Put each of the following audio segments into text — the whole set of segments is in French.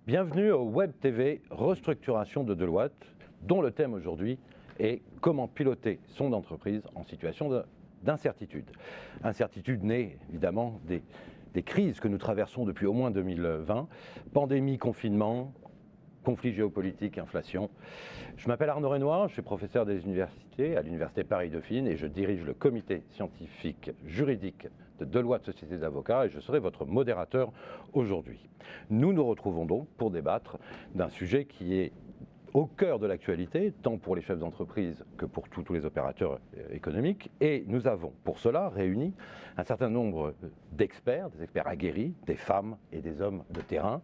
Bienvenue au Web TV Restructuration de Deloitte, dont le thème aujourd'hui est comment piloter son entreprise en situation d'incertitude. Incertitude née évidemment des crises que nous traversons depuis au moins 2020, pandémie, confinement, conflits géopolitiques, inflation. Je m'appelle Arnaud Renoir, je suis professeur des universités à l'Université Paris-Dauphine et je dirige le comité scientifique juridique de Deloitte Société d'Avocats et je serai votre modérateur aujourd'hui. Nous nous retrouvons donc pour débattre d'un sujet qui est au cœur de l'actualité, tant pour les chefs d'entreprise que pour tous les opérateurs économiques. Et nous avons pour cela réuni un certain nombre d'experts, des experts aguerris, des femmes et des hommes de terrain,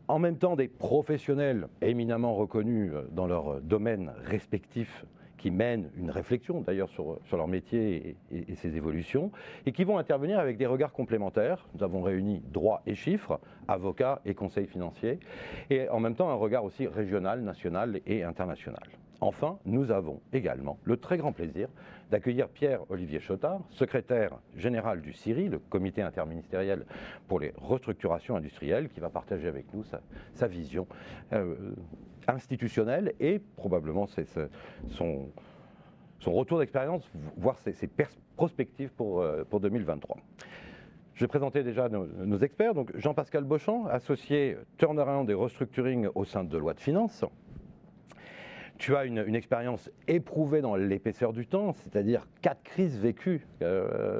en même temps des professionnels éminemment reconnus dans leur domaine respectif qui mènent une réflexion d'ailleurs sur leur métier et ses évolutions, et qui vont intervenir avec des regards complémentaires. Nous avons réuni droit et chiffres, avocats et conseils financiers, et en même temps un regard aussi régional, national et international. Enfin, nous avons également le très grand plaisir d'accueillir Pierre-Olivier Chotard, secrétaire général du CIRI, le comité interministériel pour les restructurations industrielles, qui va partager avec nous sa vision institutionnelle et probablement son retour d'expérience, voire ses perspectives pour 2023. Je vais présenter déjà nos experts. Donc Jean-Pascal Beauchamp, associé turnaround et restructuring au sein de Deloitte Finance. Tu as une expérience éprouvée dans l'épaisseur du temps, c'est-à-dire 4 crises vécues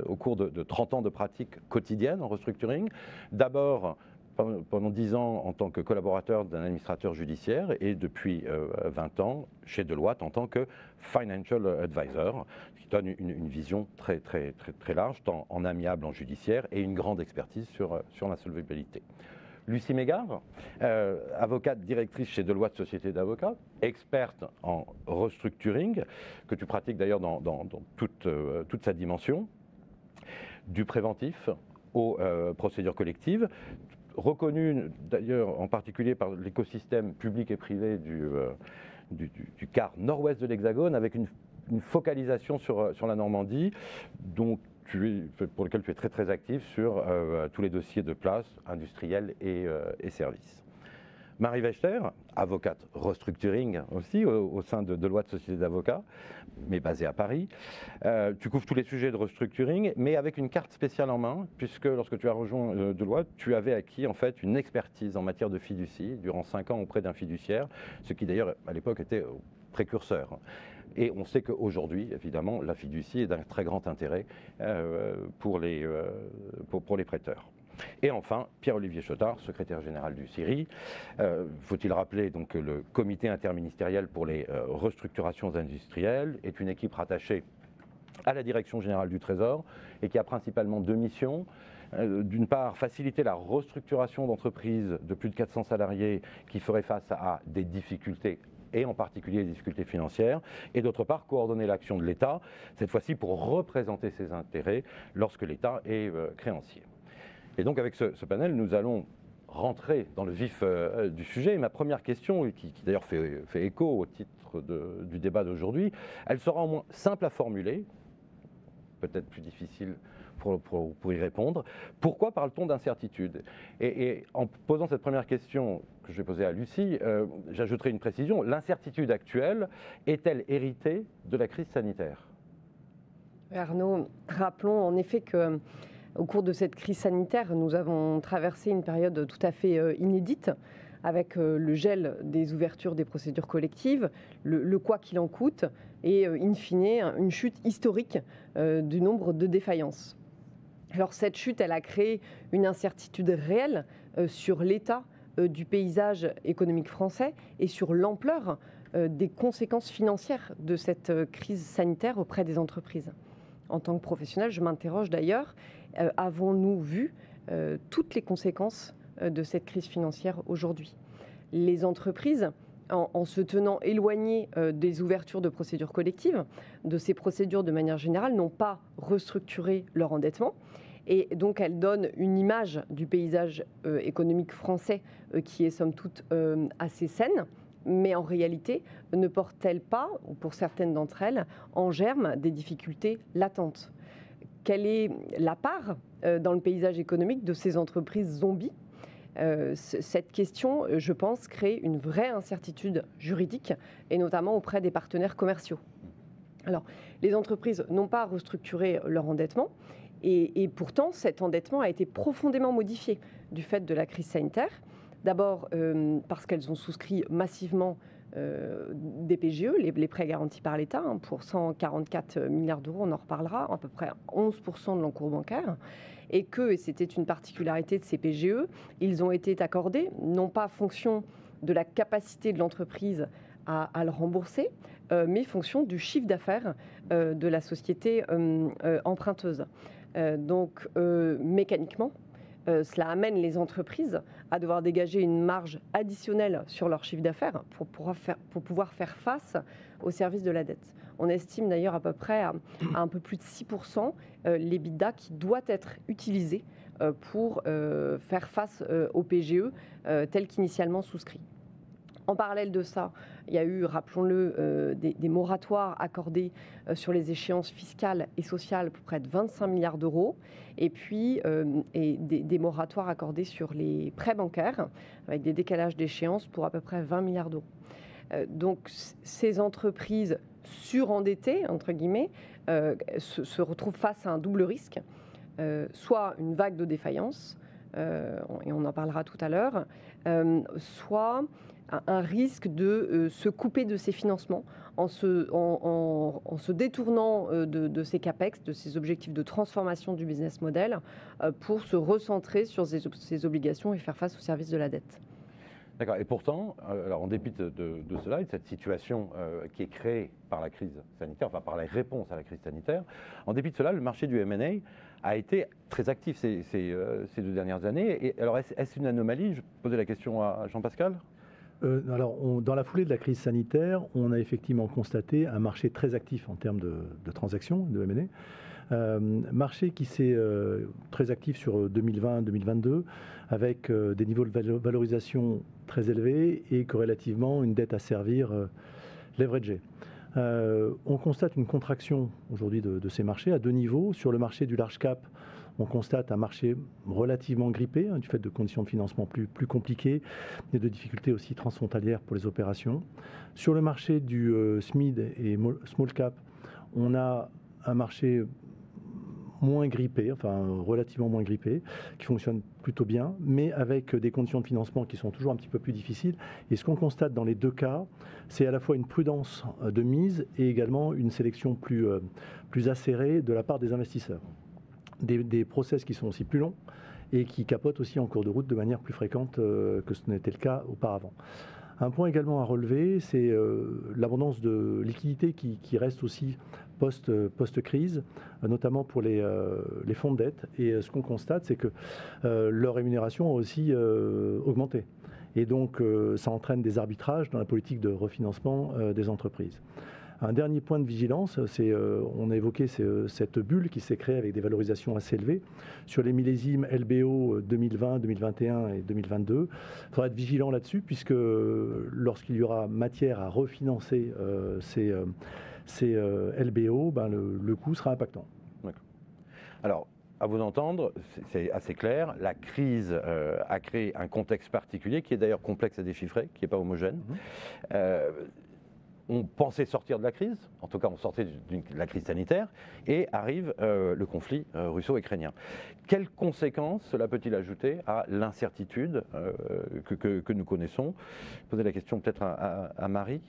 au cours de 30 ans de pratique quotidienne en restructuring. D'abord, pendant 10 ans en tant que collaborateur d'un administrateur judiciaire et depuis 20 ans chez Deloitte en tant que Financial Advisor, ce qui donne une vision très large, tant en amiable, en judiciaire, et une grande expertise sur l'insolvabilité. Lucie Mégard, avocate directrice chez Deloitte Société d'Avocats, experte en restructuring, que tu pratiques d'ailleurs dans toute sa dimension, du préventif aux procédures collectives, reconnue d'ailleurs en particulier par l'écosystème public et privé du quart nord-ouest de l'Hexagone, avec une focalisation sur la Normandie, pour lequel tu es très actif sur tous les dossiers de place, industriels et services. Marie Wechter, avocate restructuring aussi au sein de Deloitte Société d'Avocats, mais basée à Paris. Tu couvres tous les sujets de restructuring, mais avec une carte spéciale en main, puisque lorsque tu as rejoint Deloitte, tu avais acquis en fait une expertise en matière de fiducie durant 5 ans auprès d'un fiduciaire, ce qui d'ailleurs à l'époque était précurseur. Et on sait qu'aujourd'hui, évidemment, la fiducie est d'un très grand intérêt pour les prêteurs. Et enfin, Pierre-Olivier Chotard, secrétaire général du CIRI. Faut-il rappeler donc, que le comité interministériel pour les restructurations industrielles est une équipe rattachée à la direction générale du Trésor et qui a principalement 2 missions. D'une part, faciliter la restructuration d'entreprises de plus de 400 salariés qui feraient face à des difficultés et en particulier les difficultés financières, et d'autre part, coordonner l'action de l'État, cette fois-ci pour représenter ses intérêts lorsque l'État est créancier. Et donc avec ce panel, nous allons rentrer dans le vif du sujet. Et ma première question, qui d'ailleurs fait écho au titre du débat d'aujourd'hui, elle sera au moins simple à formuler, peut-être plus difficile pour y répondre. Pourquoi parle-t-on d'incertitude ? Et en posant cette première question que je vais poser à Lucie, j'ajouterai une précision. L'incertitude actuelle est-elle héritée de la crise sanitaire ? Arnaud, rappelons en effet que au cours de cette crise sanitaire, nous avons traversé une période tout à fait inédite avec le gel des ouvertures des procédures collectives, le quoi qu'il en coûte et in fine une chute historique du nombre de défaillances. Alors cette chute, elle a créé une incertitude réelle sur l'état du paysage économique français et sur l'ampleur des conséquences financières de cette crise sanitaire auprès des entreprises. En tant que professionnel, je m'interroge d'ailleurs, avons-nous vu toutes les conséquences de cette crise financière aujourd'hui ? Les entreprises, en se tenant éloignées des ouvertures de procédures collectives, de ces procédures de manière générale, n'ont pas restructuré leur endettement. Et donc, elles donnent une image du paysage économique français qui est somme toute assez saine, mais en réalité, ne portent-elles pas, ou pour certaines d'entre elles, en germe des difficultés latentes ? Quelle est la part dans le paysage économique de ces entreprises zombies Cette question, je pense, crée une vraie incertitude juridique, et notamment auprès des partenaires commerciaux. Alors, les entreprises n'ont pas restructuré leur endettement, et pourtant, cet endettement a été profondément modifié du fait de la crise sanitaire. D'abord, parce qu'elles ont souscrit massivement des PGE, les prêts garantis par l'État, pour 144 milliards d'euros, on en reparlera, à peu près 11% de l'encours bancaire, et c'était une particularité de ces PGE, ils ont été accordés, non pas fonction de la capacité de l'entreprise à le rembourser, mais fonction du chiffre d'affaires de la société emprunteuse. Donc, mécaniquement, cela amène les entreprises à devoir dégager une marge additionnelle sur leur chiffre d'affaires pour pouvoir faire face au service de la dette. On estime d'ailleurs à peu près à un peu plus de 6% l'EBITDA qui doit être utilisé pour faire face au PGE tel qu'initialement souscrit. En parallèle de ça, il y a eu, rappelons-le, des moratoires accordés sur les échéances fiscales et sociales pour près de 25 milliards d'euros, et puis des moratoires accordés sur les prêts bancaires, avec des décalages d'échéance pour à peu près 20 milliards d'euros. Donc ces entreprises surendettées, entre guillemets, se retrouvent face à un double risque, soit une vague de défaillance, et on en parlera tout à l'heure, soit un risque de se couper de ses financements en se détournant de ses CAPEX, de ses objectifs de transformation du business model, pour se recentrer sur ses obligations et faire face au service de la dette. D'accord. Et pourtant, alors en dépit de cela et de cette situation qui est créée par la crise sanitaire, enfin par la réponse à la crise sanitaire, en dépit de cela, le marché du M&A a été très actif ces 2 dernières années. Et alors, est-ce une anomalie? Je posais la question à Jean-Pascal. Alors, dans la foulée de la crise sanitaire, on a effectivement constaté un marché très actif en termes de transactions, de M&A. Marché qui s'est très actif sur 2020-2022, avec des niveaux de valorisation très élevés et corrélativement une dette à servir leveragée. On constate une contraction aujourd'hui de ces marchés à 2 niveaux. Sur le marché du large cap, on constate un marché relativement grippé, du fait de conditions de financement plus compliquées et de difficultés aussi transfrontalières pour les opérations. Sur le marché du SMID et small cap, on a un marché moins grippé, enfin relativement moins grippé, qui fonctionne plutôt bien, mais avec des conditions de financement qui sont toujours un petit peu plus difficiles. Et ce qu'on constate dans les 2 cas, c'est à la fois une prudence de mise et également une sélection plus acérée de la part des investisseurs. Des process qui sont aussi plus longs et qui capotent aussi en cours de route de manière plus fréquente que ce n'était le cas auparavant. Un point également à relever, c'est l'abondance de liquidités qui reste aussi post-crise, notamment pour les fonds de dette. Et ce qu'on constate, c'est que leur rémunération a aussi augmenté. Et donc, ça entraîne des arbitrages dans la politique de refinancement des entreprises. Un dernier point de vigilance, on a évoqué cette bulle qui s'est créée avec des valorisations assez élevées. Sur les millésimes LBO 2020, 2021 et 2022, il faudra être vigilant là-dessus, puisque lorsqu'il y aura matière à refinancer ces LBO, le coût sera impactant. D'accord. Alors, à vous entendre, c'est assez clair. La crise a créé un contexte particulier qui est d'ailleurs complexe à déchiffrer, qui n'est pas homogène. On pensait sortir de la crise, en tout cas on sortait de la crise sanitaire, et arrive le conflit russo-ukrainien. Quelles conséquences cela peut-il ajouter à l'incertitude que nous connaissons? Poser la question peut-être à Marie.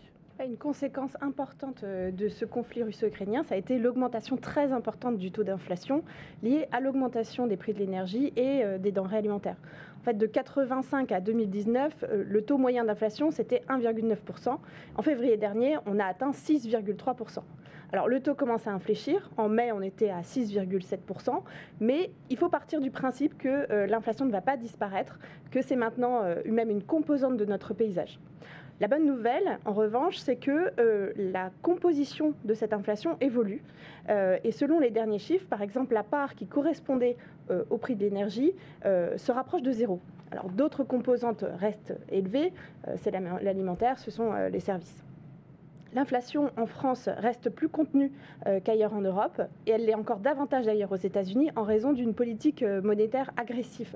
Une conséquence importante de ce conflit russo-ukrainien, ça a été l'augmentation très importante du taux d'inflation liée à l'augmentation des prix de l'énergie et des denrées alimentaires. En fait, de 85 à 2019, le taux moyen d'inflation, c'était 1,9%. En février dernier, on a atteint 6,3%. Alors, le taux commence à infléchir. En mai, on était à 6,7%. Mais il faut partir du principe que l'inflation ne va pas disparaître, que c'est maintenant même une composante de notre paysage. La bonne nouvelle, en revanche, c'est que la composition de cette inflation évolue. Et selon les derniers chiffres, par exemple, la part qui correspondait au prix de l'énergie se rapproche de 0. Alors d'autres composantes restent élevées, c'est l'alimentaire, ce sont les services. L'inflation en France reste plus contenue qu'ailleurs en Europe et elle l'est encore davantage d'ailleurs aux États-Unis en raison d'une politique monétaire agressive.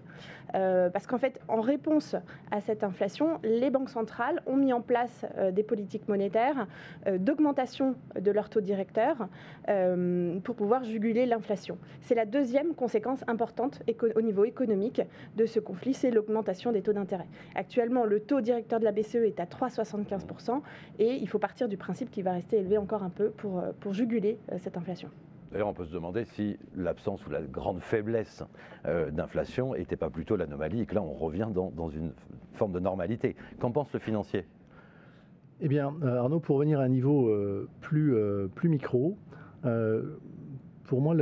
Parce qu'en fait, en réponse à cette inflation, les banques centrales ont mis en place des politiques monétaires d'augmentation de leur taux directeur pour pouvoir juguler l'inflation. C'est la deuxième conséquence importante au niveau économique de ce conflit, c'est l'augmentation des taux d'intérêt. Actuellement, le taux directeur de la BCE est à 3,75% et il faut partir du principe qu'il va rester élevé encore un peu pour juguler cette inflation. D'ailleurs, on peut se demander si l'absence ou la grande faiblesse d'inflation n'était pas plutôt l'anomalie et que là, on revient dans une forme de normalité. Qu'en pense le financier ? Eh bien, Arnaud, pour revenir à un niveau plus micro, pour moi,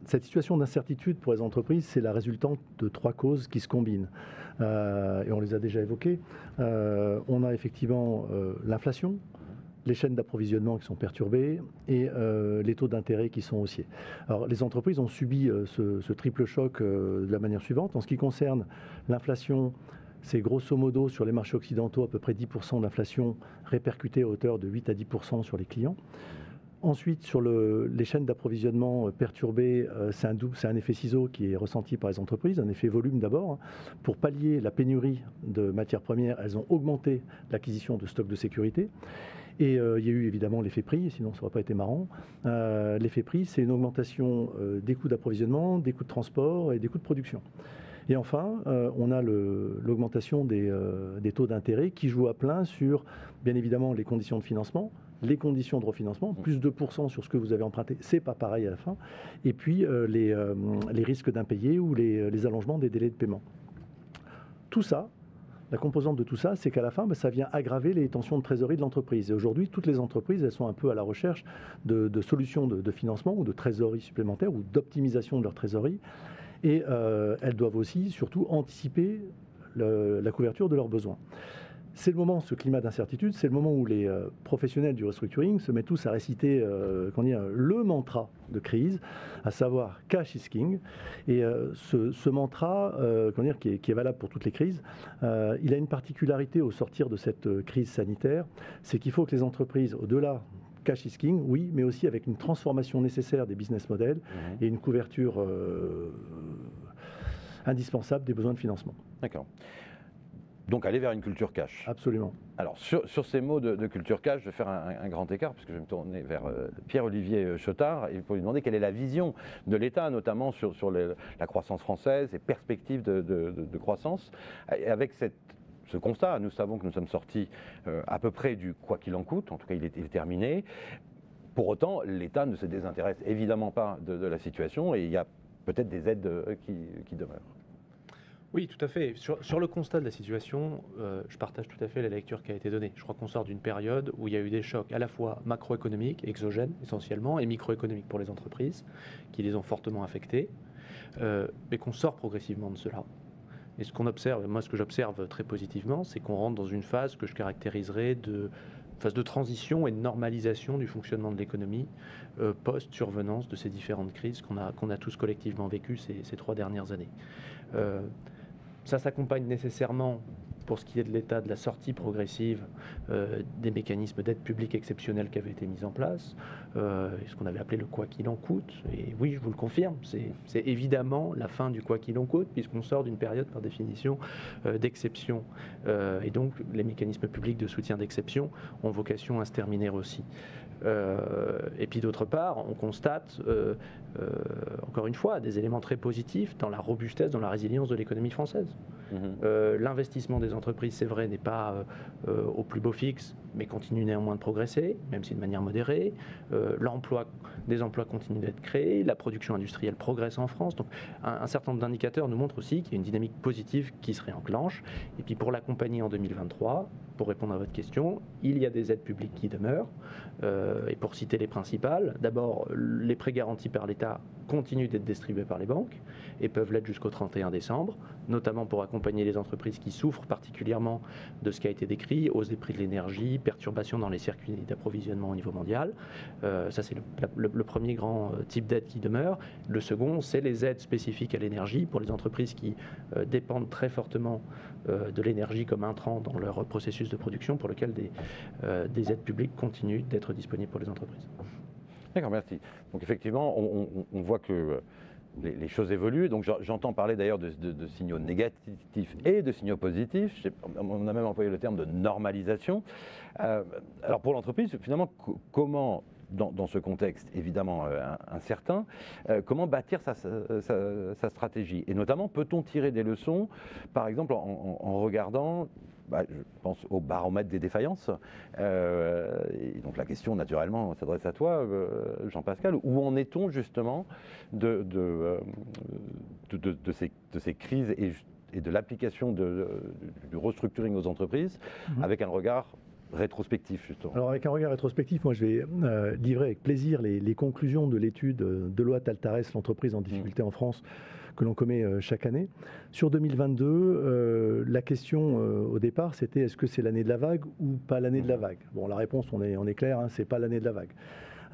cette situation d'incertitude pour les entreprises, c'est la résultante de 3 causes qui se combinent. Et on les a déjà évoquées. On a effectivement l'inflation, les chaînes d'approvisionnement qui sont perturbées et les taux d'intérêt qui sont haussiers. Alors, les entreprises ont subi ce triple choc de la manière suivante. En ce qui concerne l'inflation, c'est grosso modo sur les marchés occidentaux à peu près 10% d'inflation répercutée à hauteur de 8 à 10% sur les clients. Ensuite, sur les chaînes d'approvisionnement perturbées, c'est un effet ciseau qui est ressenti par les entreprises, un effet volume d'abord. Pour pallier la pénurie de matières premières, elles ont augmenté l'acquisition de stocks de sécurité. Et il y a eu évidemment l'effet prix, sinon ça n'aurait pas été marrant. L'effet prix, c'est une augmentation des coûts d'approvisionnement, des coûts de transport et des coûts de production. Et enfin, on a l'augmentation des taux d'intérêt qui jouent à plein sur, bien évidemment, les conditions de financement, les conditions de refinancement, plus 2% sur ce que vous avez emprunté, c'est pas pareil à la fin, et puis les risques d'impayés ou les allongements des délais de paiement. Tout ça, la composante de tout ça, c'est qu'à la fin, ça vient aggraver les tensions de trésorerie de l'entreprise. Et aujourd'hui, toutes les entreprises, elles sont un peu à la recherche de solutions de financement ou de trésorerie supplémentaire ou d'optimisation de leur trésorerie. Et elles doivent aussi, surtout, anticiper la couverture de leurs besoins. C'est le moment, ce climat d'incertitude, c'est le moment où les professionnels du restructuring se mettent tous à réciter le mantra de crise, à savoir « cash is king ». Et ce mantra, qui est valable pour toutes les crises, il a une particularité au sortir de cette crise sanitaire, c'est qu'il faut que les entreprises, au-delà cash is king, oui, mais aussi avec une transformation nécessaire des business models et une couverture indispensable des besoins de financement. D'accord. Donc aller vers une culture cash. Absolument. Alors sur ces mots de culture cash, je vais faire un grand écart puisque je vais me tourner vers Pierre-Olivier Chotard et pour lui demander quelle est la vision de l'État, notamment sur la croissance française et perspectives de croissance. Et avec ce constat, nous savons que nous sommes sortis à peu près du quoi qu'il en coûte, en tout cas il est terminé. Pour autant, l'État ne se désintéresse évidemment pas de la situation et il y a peut-être des aides qui demeurent. Oui, tout à fait. Sur le constat de la situation, je partage tout à fait la lecture qui a été donnée. Je crois qu'on sort d'une période où il y a eu des chocs à la fois macroéconomiques, exogènes essentiellement, et microéconomiques pour les entreprises, qui les ont fortement affectés, mais qu'on sort progressivement de cela. Et ce qu'on observe, moi ce que j'observe très positivement, c'est qu'on rentre dans une phase que je caractériserais de phase de transition et de normalisation du fonctionnement de l'économie post-survenance de ces différentes crises qu'on a tous collectivement vécues ces 3 dernières années. Ça s'accompagne nécessairement, pour ce qui est de l'état de la sortie progressive des mécanismes d'aide publique exceptionnelle qui avaient été mis en place, ce qu'on avait appelé le quoi qu'il en coûte. Et oui, je vous le confirme, c'est évidemment la fin du quoi qu'il en coûte, puisqu'on sort d'une période par définition d'exception. Et donc les mécanismes publics de soutien d'exception ont vocation à se terminer aussi. Et puis d'autre part, on constate, encore une fois, des éléments très positifs dans la robustesse, dans la résilience de l'économie française. L'investissement des entreprises, c'est vrai, n'est pas au plus beau fixe, mais continue néanmoins de progresser, même si de manière modérée. Des emplois continuent d'être créés, la production industrielle progresse en France. Donc un certain nombre d'indicateurs nous montrent aussi qu'il y a une dynamique positive qui se réenclenche. Et puis pour l'accompagner en 2023, pour répondre à votre question, il y a des aides publiques qui demeurent. Et pour citer les principales, d'abord, les prêts garantis par l'État continuent d'être distribués par les banques et peuvent l'être jusqu'au 31 décembre, notamment pour accompagner les entreprises qui souffrent particulièrement de ce qui a été décrit, hausse des prix de l'énergie, perturbations dans les circuits d'approvisionnement au niveau mondial. Ça, c'est le premier grand type d'aide qui demeure. Le second, c'est les aides spécifiques à l'énergie pour les entreprises qui dépendent très fortement de l'énergie comme intrant dans leur processus processus de production pour lequel des aides publiques continuent d'être disponibles pour les entreprises. D'accord, merci. Donc effectivement, on voit que les choses évoluent. Donc j'entends parler d'ailleurs de signaux négatifs et de signaux positifs. On a même employé le terme de normalisation. Alors pour l'entreprise, finalement, comment, dans ce contexte évidemment incertain, comment bâtir sa stratégie? Et notamment, peut-on tirer des leçons, par exemple, en regardant... je pense au baromètre des défaillances. Et donc la question, naturellement, s'adresse à toi, Jean-Pascal. Où en est-on justement de ces crises et de l'application du restructuring aux entreprises avec un regard rétrospectif, justement? Alors avec un regard rétrospectif, moi je vais livrer avec plaisir les conclusions de l'étude Deloitte-Altares, l'entreprise en difficulté en France, que l'on commet chaque année. Sur 2022, la question au départ, c'était est-ce que c'est l'année de la vague ou pas l'année de la vague? Bon, la réponse, on est clair, c'est pas l'année de la vague.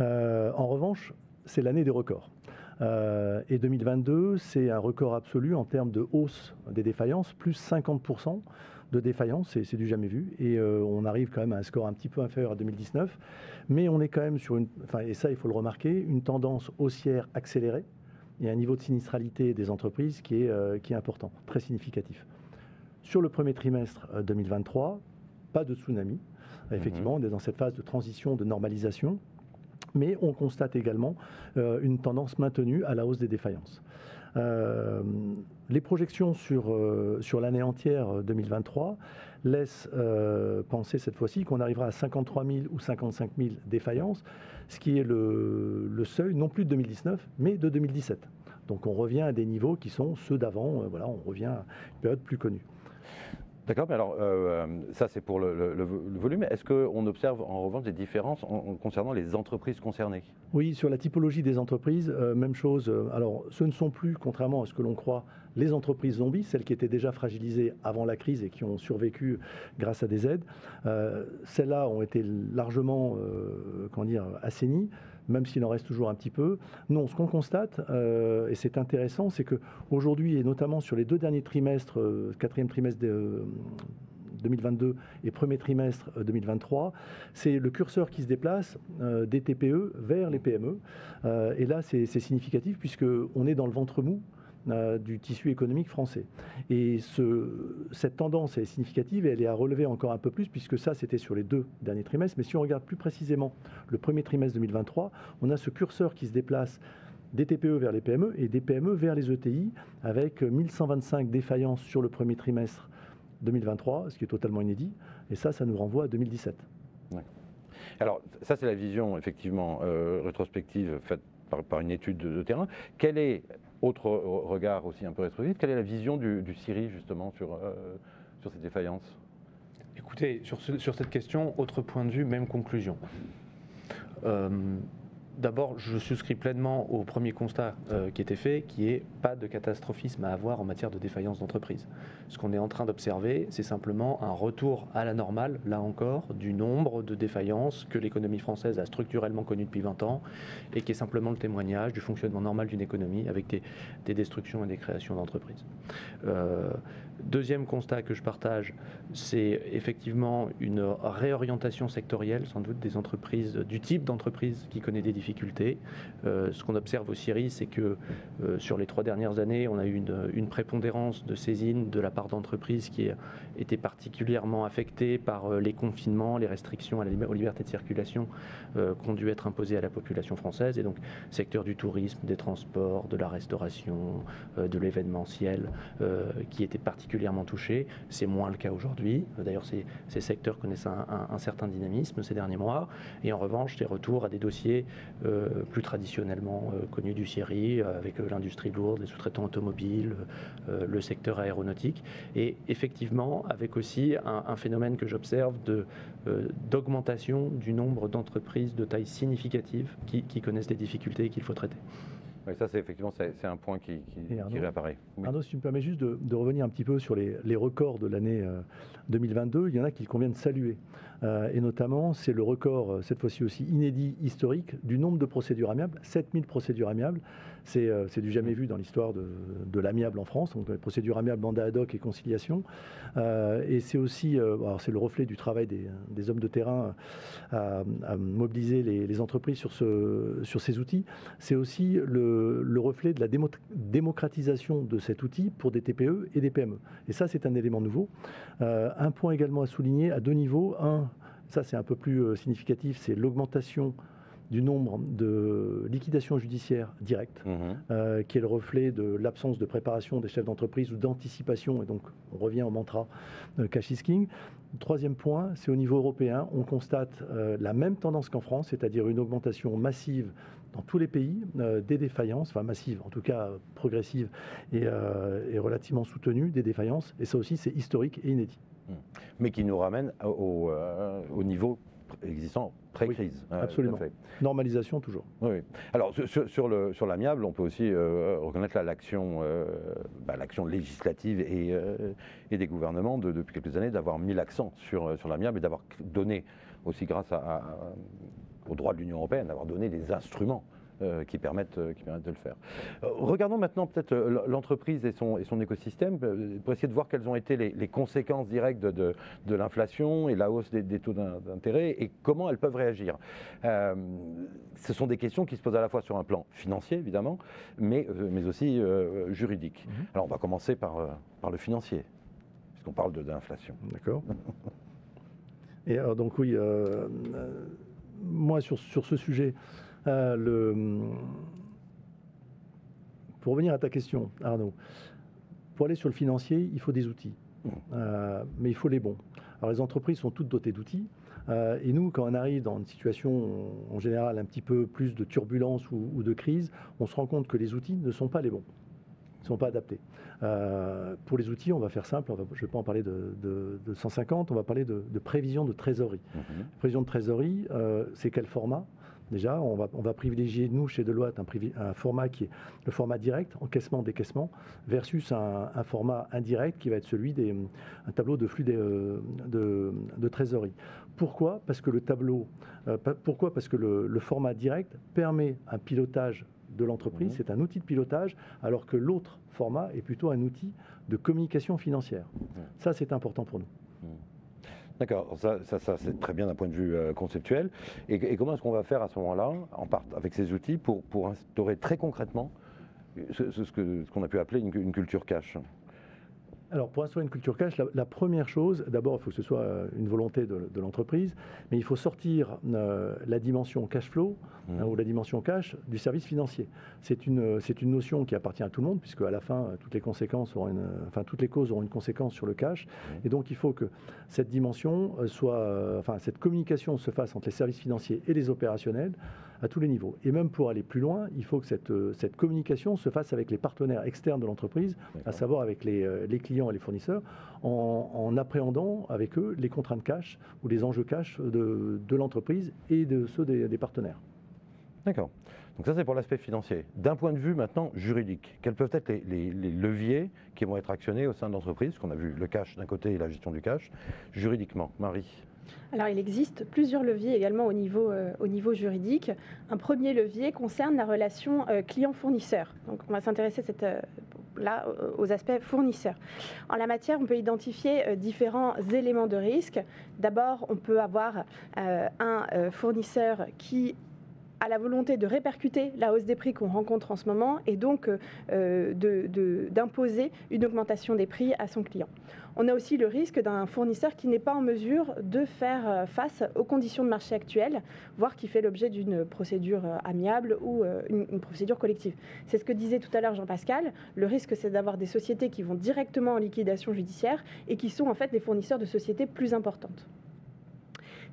En revanche, c'est l'année des records. Et 2022, c'est un record absolu en termes de hausse des défaillances, plus 50% de défaillances, c'est du jamais vu. Et on arrive quand même à un score un petit peu inférieur à 2019. Mais on est quand même sur et ça il faut le remarquer, une tendance haussière accélérée. Il y a un niveau de sinistralité des entreprises qui est important, très significatif. Sur le premier trimestre 2023, pas de tsunami. Effectivement, on est dans cette phase de transition, de normalisation. Mais on constate également une tendance maintenue à la hausse des défaillances. Les projections sur l'année entière 2023 laissent penser cette fois-ci qu'on arrivera à 53 000 ou 55 000 défaillances, ce qui est le seuil non plus de 2019, mais de 2017. Donc on revient à des niveaux qui sont ceux d'avant, voilà, on revient à une période plus connue. D'accord, mais alors ça c'est pour le volume. Est-ce qu'on observe en revanche des différences concernant les entreprises concernées? Oui, sur la typologie des entreprises, même chose. Alors ce ne sont plus, contrairement à ce que l'on croit, les entreprises zombies, celles qui étaient déjà fragilisées avant la crise et qui ont survécu grâce à des aides. Celles-là ont été largement assainies, même s'il en reste toujours un petit peu. Non, ce qu'on constate, et c'est intéressant, c'est qu'aujourd'hui, et notamment sur les 2 derniers trimestres, 4e trimestre de 2022 et premier trimestre 2023, c'est le curseur qui se déplace des TPE vers les PME. Et là, c'est significatif puisqu'on est dans le ventre mou du tissu économique français. Et cette tendance est significative et elle est à relever encore un peu plus puisque ça c'était sur les 2 derniers trimestres. Mais si on regarde plus précisément le premier trimestre 2023, on a ce curseur qui se déplace des TPE vers les PME et des PME vers les ETI avec 1125 défaillances sur le premier trimestre 2023, ce qui est totalement inédit. Et ça nous renvoie à 2017. Ouais. Alors ça c'est la vision effectivement rétrospective faite par une étude de terrain. Quel est, autre regard aussi un peu rétrospectif, quelle est la vision du CIRI justement sur ces défaillances? Écoutez, sur cette question, autre point de vue, même conclusion. D'abord, je souscris pleinement au premier constat qui était fait, qui est pas de catastrophisme à avoir en matière de défaillance d'entreprise. Ce qu'on est en train d'observer, c'est simplement un retour à la normale, là encore, du nombre de défaillances que l'économie française a structurellement connues depuis 20 ans et qui est simplement le témoignage du fonctionnement normal d'une économie avec des destructions et des créations d'entreprises. Deuxième constat que je partage, c'est effectivement une réorientation sectorielle, sans doute des entreprises, du type d'entreprise qui connaît des difficultés. Ce qu'on observe au CIRI, c'est que sur les 3 dernières années, on a eu une prépondérance de saisine de la part d'entreprises qui étaient particulièrement affectées par les confinements, les restrictions aux libertés de circulation qui ont dû être imposées à la population française. Et donc, secteur du tourisme, des transports, de la restauration, de l'événementiel, qui étaient particulièrement touchés. C'est moins le cas aujourd'hui. D'ailleurs, ces secteurs connaissent un certain dynamisme ces derniers mois. Et en revanche, des retours à des dossiers plus traditionnellement connus du CIRI, avec l'industrie lourde, les sous-traitants automobiles, le secteur aéronautique. Et effectivement, avec aussi un phénomène que j'observe d'augmentation du nombre d'entreprises de taille significative qui connaissent des difficultés et qu'il faut traiter. Oui, ça, c'est effectivement c'est un point qui réapparaît. Oui. Arnaud, si tu me permets juste de revenir un petit peu sur les records de l'année 2022, il y en a qu'il convient de saluer. Et notamment, c'est le record, cette fois-ci aussi inédit, historique, du nombre de procédures amiables, 7000 procédures amiables. C'est du jamais vu dans l'histoire de l'amiable en France, donc les procédures amiables, mandat ad hoc et conciliation. Et c'est aussi, alors c'est le reflet du travail des hommes de terrain à mobiliser les entreprises sur ces outils. C'est aussi le reflet de la démocratisation de cet outil pour des TPE et des PME. Et ça, c'est un élément nouveau. Un point également à souligner à 2 niveaux. Un, ça c'est un peu plus significatif, c'est l'augmentation du nombre de liquidations judiciaires directes, qui est le reflet de l'absence de préparation des chefs d'entreprise ou d'anticipation, et donc on revient au mantra cash is king. Troisième point, c'est au niveau européen, on constate la même tendance qu'en France, c'est-à-dire une augmentation massive dans tous les pays des défaillances, enfin massive, en tout cas progressive et relativement soutenue des défaillances, et ça aussi c'est historique et inédit. Mais qui nous ramène au niveau existant pré-crise. Oui, absolument. Normalisation toujours. Oui. Alors sur l'amiable, on peut aussi reconnaître l'action législative et des gouvernements depuis quelques années d'avoir mis l'accent sur l'amiable et d'avoir donné aussi grâce au droit de l'Union européenne, d'avoir donné des instruments qui permettent de le faire. Regardons maintenant peut-être l'entreprise et son écosystème pour essayer de voir quelles ont été les conséquences directes de l'inflation et la hausse des taux d'intérêt et comment elles peuvent réagir. Ce sont des questions qui se posent à la fois sur un plan financier, évidemment, mais aussi juridique. Alors on va commencer par le financier, puisqu'on parle d'inflation. D'accord. Et alors donc oui, moi sur ce sujet, pour revenir à ta question, Arnaud, pour aller sur le financier, il faut des outils, mais il faut les bons. Alors les entreprises sont toutes dotées d'outils, et nous, quand on arrive dans une situation en général un petit peu plus de turbulence ou de crise, on se rend compte que les outils ne sont pas les bons, ne sont pas adaptés. Pour les outils, on va faire simple, je ne vais pas en parler de 150, on va parler de prévision de trésorerie. Prévision de trésorerie, c'est quel format ? Déjà, on va privilégier, nous, chez Deloitte, un format qui est le format direct, encaissement-décaissement, versus un format indirect qui va être celui un tableau de flux de trésorerie. Pourquoi ? Parce que le format direct permet un pilotage de l'entreprise, c'est un outil de pilotage, alors que l'autre format est plutôt un outil de communication financière. Ça, c'est important pour nous. D'accord, ça c'est très bien d'un point de vue conceptuel. Et comment est-ce qu'on va faire à ce moment-là, avec ces outils, pour instaurer très concrètement ce qu'on a pu appeler une culture cash ? Alors, pour instaurer une culture cash, la première chose, d'abord, il faut que ce soit une volonté de l'entreprise, mais il faut sortir la dimension cash flow ou la dimension cash du service financier. C'est une notion qui appartient à tout le monde, puisque à la fin, toutes les causes auront une conséquence sur le cash. Et donc, il faut que cette dimension cette communication se fasse entre les services financiers et les opérationnels à tous les niveaux. Et même pour aller plus loin, il faut que cette communication se fasse avec les partenaires externes de l'entreprise, à savoir avec les clients et les fournisseurs, en appréhendant avec eux les contraintes cash ou les enjeux cash de l'entreprise et de ceux des partenaires. D'accord. Donc ça, c'est pour l'aspect financier. D'un point de vue maintenant juridique, quels peuvent être les leviers qui vont être actionnés au sein de l'entreprise ? Parce qu'on a vu le cash d'un côté et la gestion du cash. Juridiquement, Marie ? Alors, il existe plusieurs leviers également au niveau juridique. Un premier levier concerne la relation client-fournisseur. Donc, on va s'intéresser aux aspects fournisseurs. En la matière, on peut identifier différents éléments de risque. D'abord, on peut avoir un fournisseur qui a la volonté de répercuter la hausse des prix qu'on rencontre en ce moment et donc d'imposer une augmentation des prix à son client. On a aussi le risque d'un fournisseur qui n'est pas en mesure de faire face aux conditions de marché actuelles, voire qui fait l'objet d'une procédure amiable ou une procédure collective. C'est ce que disait tout à l'heure Jean-Pascal. Le risque, c'est d'avoir des sociétés qui vont directement en liquidation judiciaire et qui sont en fait des fournisseurs de sociétés plus importantes.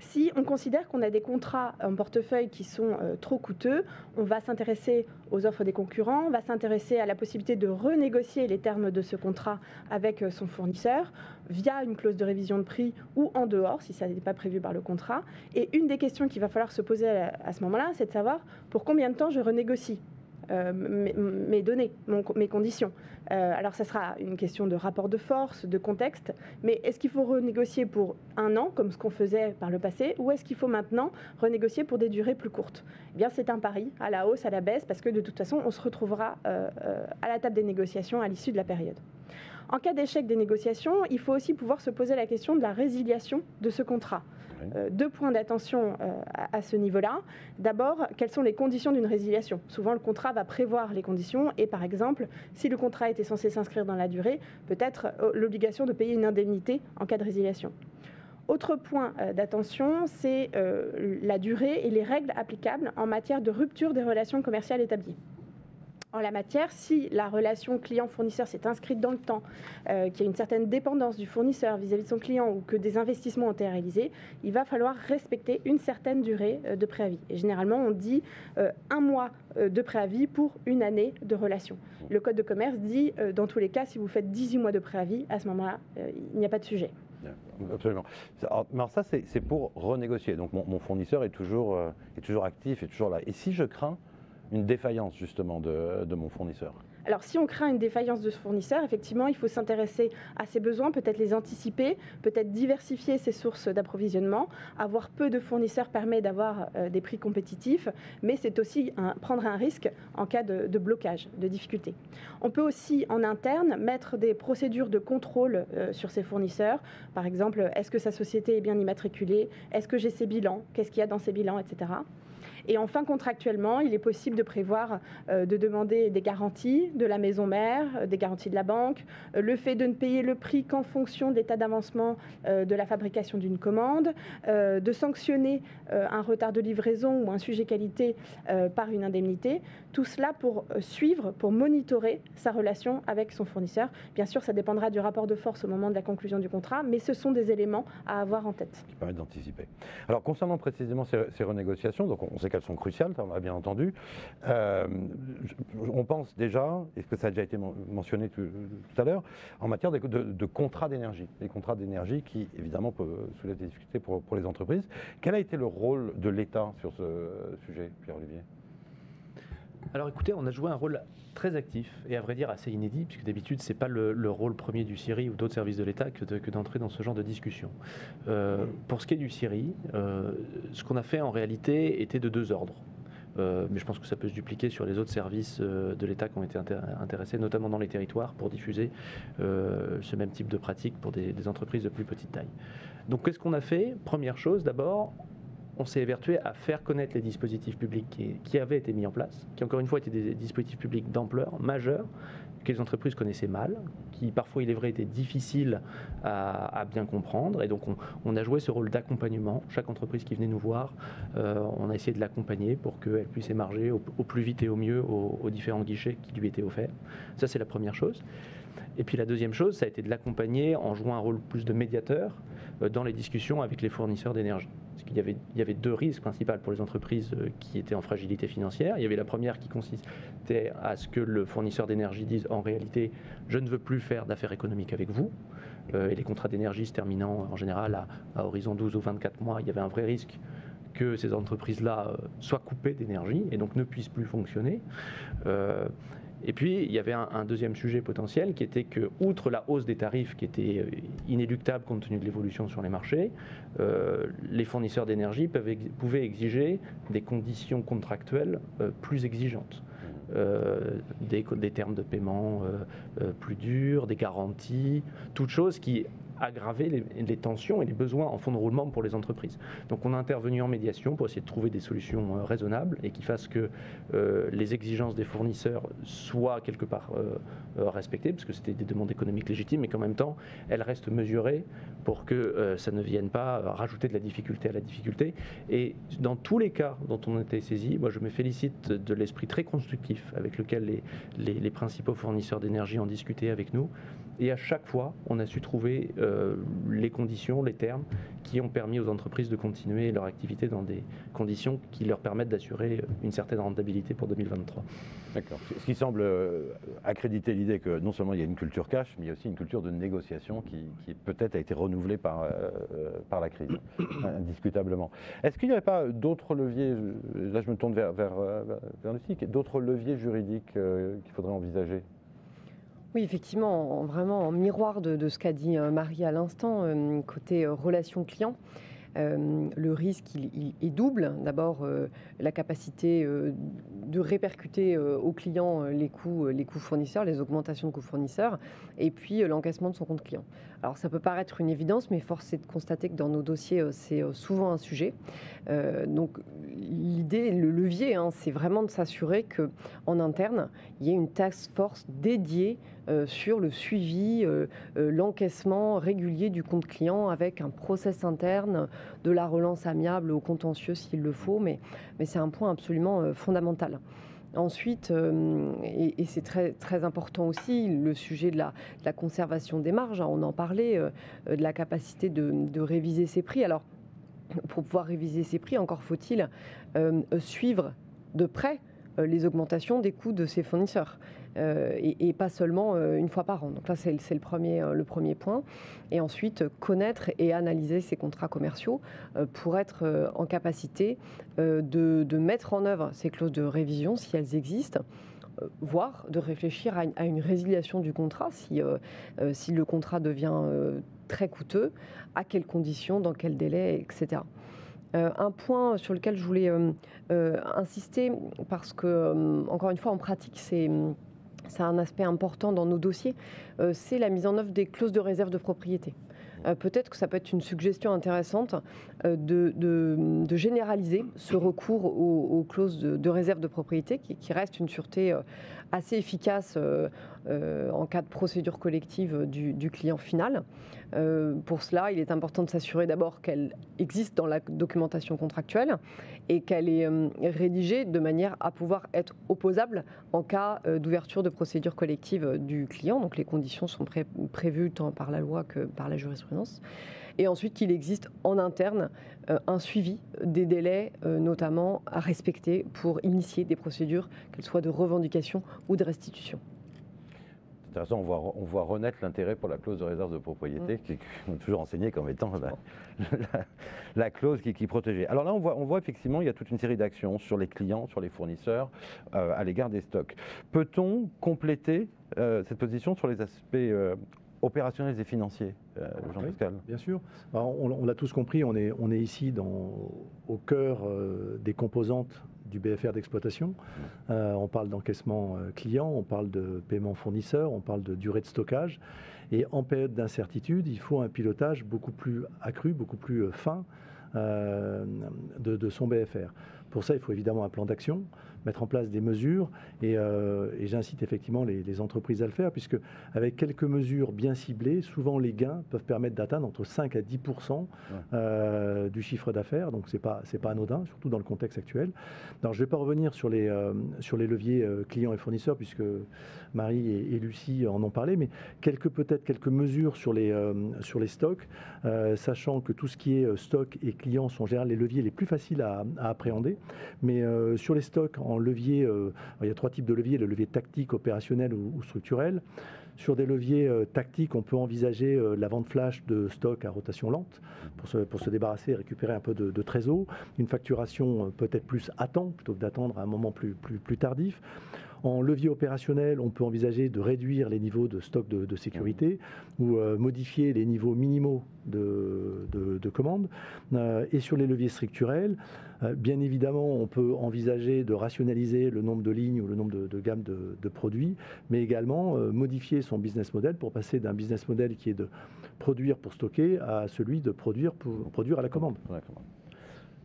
Si on considère qu'on a des contrats en portefeuille qui sont trop coûteux, on va s'intéresser aux offres des concurrents, on va s'intéresser à la possibilité de renégocier les termes de ce contrat avec son fournisseur via une clause de révision de prix ou en dehors, si ça n'est pas prévu par le contrat. Et une des questions qu'il va falloir se poser à ce moment-là, c'est de savoir pour combien de temps je renégocie. mes données, mes conditions. Alors ça sera une question de rapport de force, de contexte, mais est-ce qu'il faut renégocier pour 1 an, comme ce qu'on faisait par le passé, ou est-ce qu'il faut maintenant renégocier pour des durées plus courtes? Eh bien, c'est un pari, à la hausse, à la baisse, parce que de toute façon, on se retrouvera à la table des négociations à l'issue de la période. En cas d'échec des négociations, il faut aussi pouvoir se poser la question de la résiliation de ce contrat. 2 points d'attention à ce niveau-là. D'abord, quelles sont les conditions d'une résiliation? Souvent, le contrat va prévoir les conditions et, par exemple, si le contrat était censé s'inscrire dans la durée, peut-être l'obligation de payer une indemnité en cas de résiliation. Autre point d'attention, c'est la durée et les règles applicables en matière de rupture des relations commerciales établies. En la matière, si la relation client-fournisseur s'est inscrite dans le temps, qu'il y a une certaine dépendance du fournisseur vis-à-vis de son client ou que des investissements ont été réalisés, il va falloir respecter une certaine durée de préavis. Et généralement, on dit 1 mois de préavis pour 1 année de relation. Le Code de commerce dit, dans tous les cas, si vous faites 18 mois de préavis, à ce moment-là, il n'y a pas de sujet. Absolument. Alors ça, c'est pour renégocier. Donc mon fournisseur est toujours actif, est toujours là. Et si je crains une défaillance justement de mon fournisseur? Alors, si on craint une défaillance de ce fournisseur, effectivement, il faut s'intéresser à ses besoins, peut-être les anticiper, peut-être diversifier ses sources d'approvisionnement. Avoir peu de fournisseurs permet d'avoir des prix compétitifs, mais c'est aussi prendre un risque en cas de blocage, de difficulté. On peut aussi, en interne, mettre des procédures de contrôle sur ses fournisseurs. Par exemple, est-ce que sa société est bien immatriculée? Est-ce que j'ai ses bilans? Qu'est-ce qu'il y a dans ses bilans, etc. Et enfin, contractuellement, il est possible de prévoir de demander des garanties de la maison mère, des garanties de la banque, le fait de ne payer le prix qu'en fonction de l'état d'avancement de la fabrication d'une commande, de sanctionner un retard de livraison ou un sujet qualité par une indemnité. Tout cela pour suivre, pour monitorer sa relation avec son fournisseur. Bien sûr, ça dépendra du rapport de force au moment de la conclusion du contrat, mais ce sont des éléments à avoir en tête. Qui permettent d'anticiper. Alors, concernant précisément ces renégociations, donc on sait qu'elles sont cruciales, ça on l'a bien entendu. On pense déjà, et que ça a déjà été mentionné tout à l'heure, en matière de contrats d'énergie. Les contrats d'énergie qui, évidemment, peuvent soulever des difficultés pour les entreprises. Quel a été le rôle de l'État sur ce sujet, Pierre-Olivier? Alors écoutez, on a joué un rôle très actif et à vrai dire assez inédit, puisque d'habitude ce n'est pas le rôle premier du CIRI ou d'autres services de l'État que d'entrer dans ce genre de discussion. Pour ce qui est du CIRI, ce qu'on a fait en réalité était de 2 ordres. Mais je pense que ça peut se dupliquer sur les autres services de l'État qui ont été intéressés, notamment dans les territoires, pour diffuser ce même type de pratique pour des entreprises de plus petite taille. Donc qu'est-ce qu'on a fait? Première chose, d'abord, on s'est évertué à faire connaître les dispositifs publics qui avaient été mis en place, qui encore une fois étaient des dispositifs publics d'ampleur majeure, que les entreprises connaissaient mal, qui parfois, il est vrai, étaient difficiles à bien comprendre. Et donc, on a joué ce rôle d'accompagnement. Chaque entreprise qui venait nous voir, on a essayé de l'accompagner pour qu'elle puisse émarger au plus vite et au mieux aux différents guichets qui lui étaient offerts. Ça, c'est la première chose. Et puis la deuxième chose, ça a été de l'accompagner en jouant un rôle plus de médiateur dans les discussions avec les fournisseurs d'énergie. Parce qu'il y avait 2 risques principaux pour les entreprises qui étaient en fragilité financière. Il y avait la première qui consistait à ce que le fournisseur d'énergie dise en réalité, je ne veux plus faire d'affaires économiques avec vous. Et les contrats d'énergie se terminant en général à horizon 12 ou 24 mois, il y avait un vrai risque que ces entreprises-là soient coupées d'énergie et donc ne puissent plus fonctionner. Et puis, il y avait un deuxième sujet potentiel qui était que, outre la hausse des tarifs qui était inéluctable compte tenu de l'évolution sur les marchés, les fournisseurs d'énergie pouvaient exiger des conditions contractuelles plus exigeantes. Des termes de paiement plus durs, des garanties, toutes choses qui aggraver les tensions et les besoins en fonds de roulement pour les entreprises. Donc on a intervenu en médiation pour essayer de trouver des solutions raisonnables et qui fassent que les exigences des fournisseurs soient quelque part respectées, parce que c'était des demandes économiques légitimes, mais qu'en même temps elles restent mesurées pour que ça ne vienne pas rajouter de la difficulté à la difficulté. Et dans tous les cas dont on a été saisi, moi je me félicite de l'esprit très constructif avec lequel les principaux fournisseurs d'énergie ont discuté avec nous Et à chaque fois, on a su trouver les conditions, les termes qui ont permis aux entreprises de continuer leur activité dans des conditions qui leur permettent d'assurer une certaine rentabilité pour 2023. D'accord. Ce qui semble accréditer l'idée que non seulement il y a une culture cash, mais il y a aussi une culture de négociation qui peut-être a été renouvelée par la crise, indiscutablement. Est-ce qu'il n'y aurait pas d'autres leviers, là je me tourne vers Lucie, d'autres leviers juridiques qu'il faudrait envisager ? Oui, effectivement, vraiment en miroir de ce qu'a dit Marie à l'instant, côté relations clients. Le risque il est double. D'abord, la capacité de répercuter aux clients les coûts fournisseurs, les augmentations de coûts fournisseurs, et puis l'encaissement de son compte client. Alors ça peut paraître une évidence, mais force est de constater que dans nos dossiers, c'est souvent un sujet. Donc l'idée, le levier, c'est vraiment de s'assurer qu'en interne, il y ait une task force dédiée sur le suivi, l'encaissement régulier du compte client avec un process interne, de la relance amiable au contentieux s'il le faut, mais c'est un point absolument fondamental. Ensuite, et c'est très, très important aussi, le sujet de la conservation des marges, on en parlait, de la capacité de réviser ses prix. Alors, pour pouvoir réviser ses prix, encore faut-il suivre de près les augmentations des coûts de ses fournisseurs. Et pas seulement une fois par an. Donc là, c'est le premier point. Et ensuite, connaître et analyser ces contrats commerciaux pour être en capacité de mettre en œuvre ces clauses de révision, si elles existent, voire de réfléchir à une résiliation du contrat, si le contrat devient très coûteux, à quelles conditions, dans quel délai, etc. Un point sur lequel je voulais insister, parce que, encore une fois, en pratique, c'est un aspect important dans nos dossiers, c'est la mise en œuvre des clauses de réserve de propriété. Peut-être que ça peut être une suggestion intéressante de généraliser ce recours aux clauses de réserve de propriété qui reste une sûreté assez efficace en cas de procédure collective du client final. Pour cela, il est important de s'assurer d'abord qu'elle existe dans la documentation contractuelle et qu'elle est rédigée de manière à pouvoir être opposable en cas d'ouverture de procédure collective du client. Donc les conditions sont prévues tant par la loi que par la jurisprudence. Et ensuite qu'il existe en interne un suivi des délais, notamment à respecter pour initier des procédures, qu'elles soient de revendication ou de restitution. C'est intéressant, on voit renaître l'intérêt pour la clause de réserve de propriété, qui est toujours enseignée comme étant la clause qui protégeait. Alors là, on voit effectivement, il y a toute une série d'actions sur les clients, sur les fournisseurs, à l'égard des stocks. Peut-on compléter cette position sur les aspects opérationnels et financiers, Jean-Pascal? Bien sûr. Alors, on l'a tous compris, on est ici au cœur des composantes du BFR d'exploitation. On parle d'encaissement client, on parle de paiement fournisseur, on parle de durée de stockage. Et en période d'incertitude, il faut un pilotage beaucoup plus accru, beaucoup plus fin de son BFR. Pour ça, il faut évidemment un plan d'action, mettre en place des mesures, et j'incite effectivement les entreprises à le faire, puisque avec quelques mesures bien ciblées, souvent les gains peuvent permettre d'atteindre entre 5 à 10% du chiffre d'affaires, donc c'est pas anodin, surtout dans le contexte actuel. Alors, je ne vais pas revenir sur les leviers clients et fournisseurs, puisque Marie et Lucie en ont parlé, mais peut-être quelques mesures sur les stocks, sachant que tout ce qui est stock et clients sont en général les leviers les plus faciles à appréhender. Mais sur les stocks, en levier, il y a 3 types de leviers, le levier tactique, opérationnel ou structurel. Sur des leviers tactiques, on peut envisager la vente flash de stock à rotation lente pour se débarrasser et récupérer un peu de trésor. Une facturation peut-être plus à temps plutôt que d'attendre à un moment plus tardif. En levier opérationnel, on peut envisager de réduire les niveaux de stock de sécurité ou modifier les niveaux minimaux de commandes. Et sur les leviers structurels, bien évidemment, on peut envisager de rationaliser le nombre de lignes ou le nombre de gammes de produits, mais également modifier son business model pour passer d'un business model qui est de produire pour stocker à celui de produire pour produire à la commande.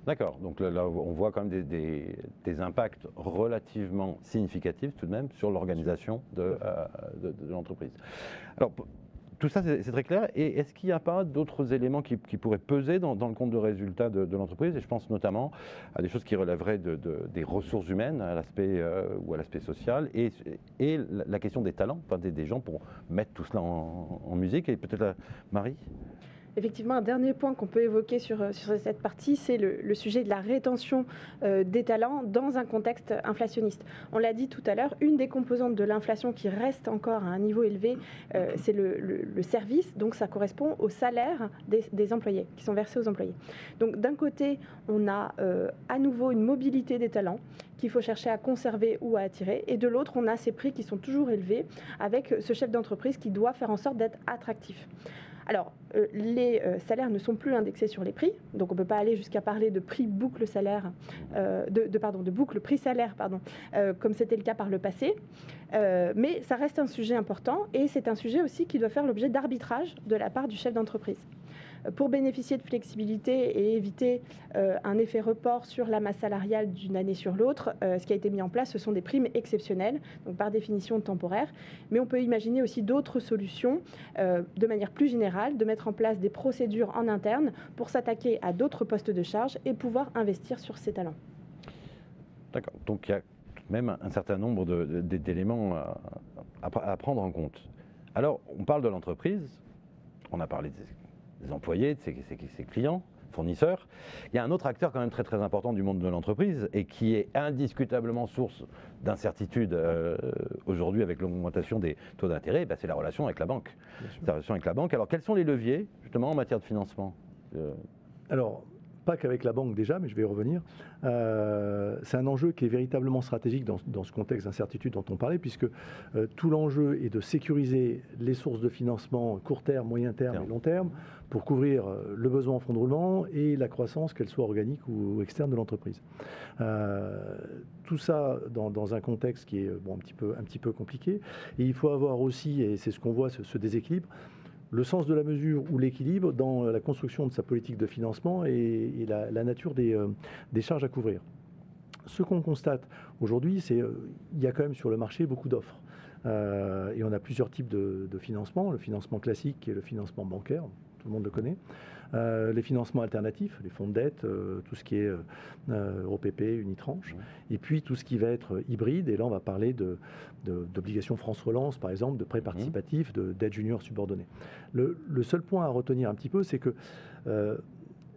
D'accord, donc là on voit quand même des impacts relativement significatifs tout de même sur l'organisation de l'entreprise. Alors tout ça, c'est très clair. Et est-ce qu'il n'y a pas d'autres éléments qui pourraient peser dans le compte de résultat de l'entreprise? Et je pense notamment à des choses qui relèveraient des ressources humaines, à l'aspect ou à l'aspect social, et la question des talents, enfin, des gens pour mettre tout cela en musique. Et peut-être Marie? Effectivement, un dernier point qu'on peut évoquer sur cette partie, c'est le sujet de la rétention des talents dans un contexte inflationniste. On l'a dit tout à l'heure, une des composantes de l'inflation qui reste encore à un niveau élevé, c'est le service, donc ça correspond au salaire des employés, qui sont versés aux employés. Donc d'un côté, on a à nouveau une mobilité des talents qu'il faut chercher à conserver ou à attirer, et de l'autre, on a ces prix qui sont toujours élevés, avec ce chef d'entreprise qui doit faire en sorte d'être attractif. Alors, les salaires ne sont plus indexés sur les prix, donc on ne peut pas aller jusqu'à parler de prix boucle salaire, de boucle prix salaire, comme c'était le cas par le passé. Mais ça reste un sujet important, et c'est un sujet aussi qui doit faire l'objet d'arbitrage de la part du chef d'entreprise. Pour bénéficier de flexibilité et éviter un effet report sur la masse salariale d'une année sur l'autre, ce qui a été mis en place, ce sont des primes exceptionnelles, donc par définition temporaires. Mais on peut imaginer aussi d'autres solutions, de manière plus générale, de mettre en place des procédures en interne pour s'attaquer à d'autres postes de charge et pouvoir investir sur ces talents. D'accord. Donc il y a même un certain nombre d'éléments à prendre en compte. Alors, on parle de l'entreprise, on a parlé des employés, de ses clients, fournisseurs. Il y a un autre acteur quand même très très important du monde de l'entreprise et qui est indiscutablement source d'incertitude aujourd'hui avec l'augmentation des taux d'intérêt, c'est la relation avec la banque. La relation avec la banque. Alors quels sont les leviers justement en matière de financement? Alors, pas qu'avec la banque déjà, mais je vais y revenir. C'est un enjeu qui est véritablement stratégique dans ce contexte d'incertitude dont on parlait, puisque tout l'enjeu est de sécuriser les sources de financement court terme, moyen terme et long terme pour couvrir le besoin en fonds de roulement et la croissance, qu'elle soit organique ou externe de l'entreprise. Tout ça dans un contexte qui est un petit peu compliqué. Et il faut avoir aussi, et c'est ce qu'on voit, ce déséquilibre, le sens de la mesure ou l'équilibre dans la construction de sa politique de financement et la nature des charges à couvrir. Ce qu'on constate aujourd'hui, c'est qu'il y a quand même sur le marché beaucoup d'offres. Et on a plusieurs types de financement. Le financement classique et le financement bancaire, tout le monde le connaît. Les financements alternatifs, les fonds de dette, tout ce qui est EuroPP, Unitranche, et puis tout ce qui va être hybride, et là on va parler d'obligations France Relance par exemple, de prêts participatifs, de dette junior subordonnée. Le seul point à retenir un petit peu, c'est que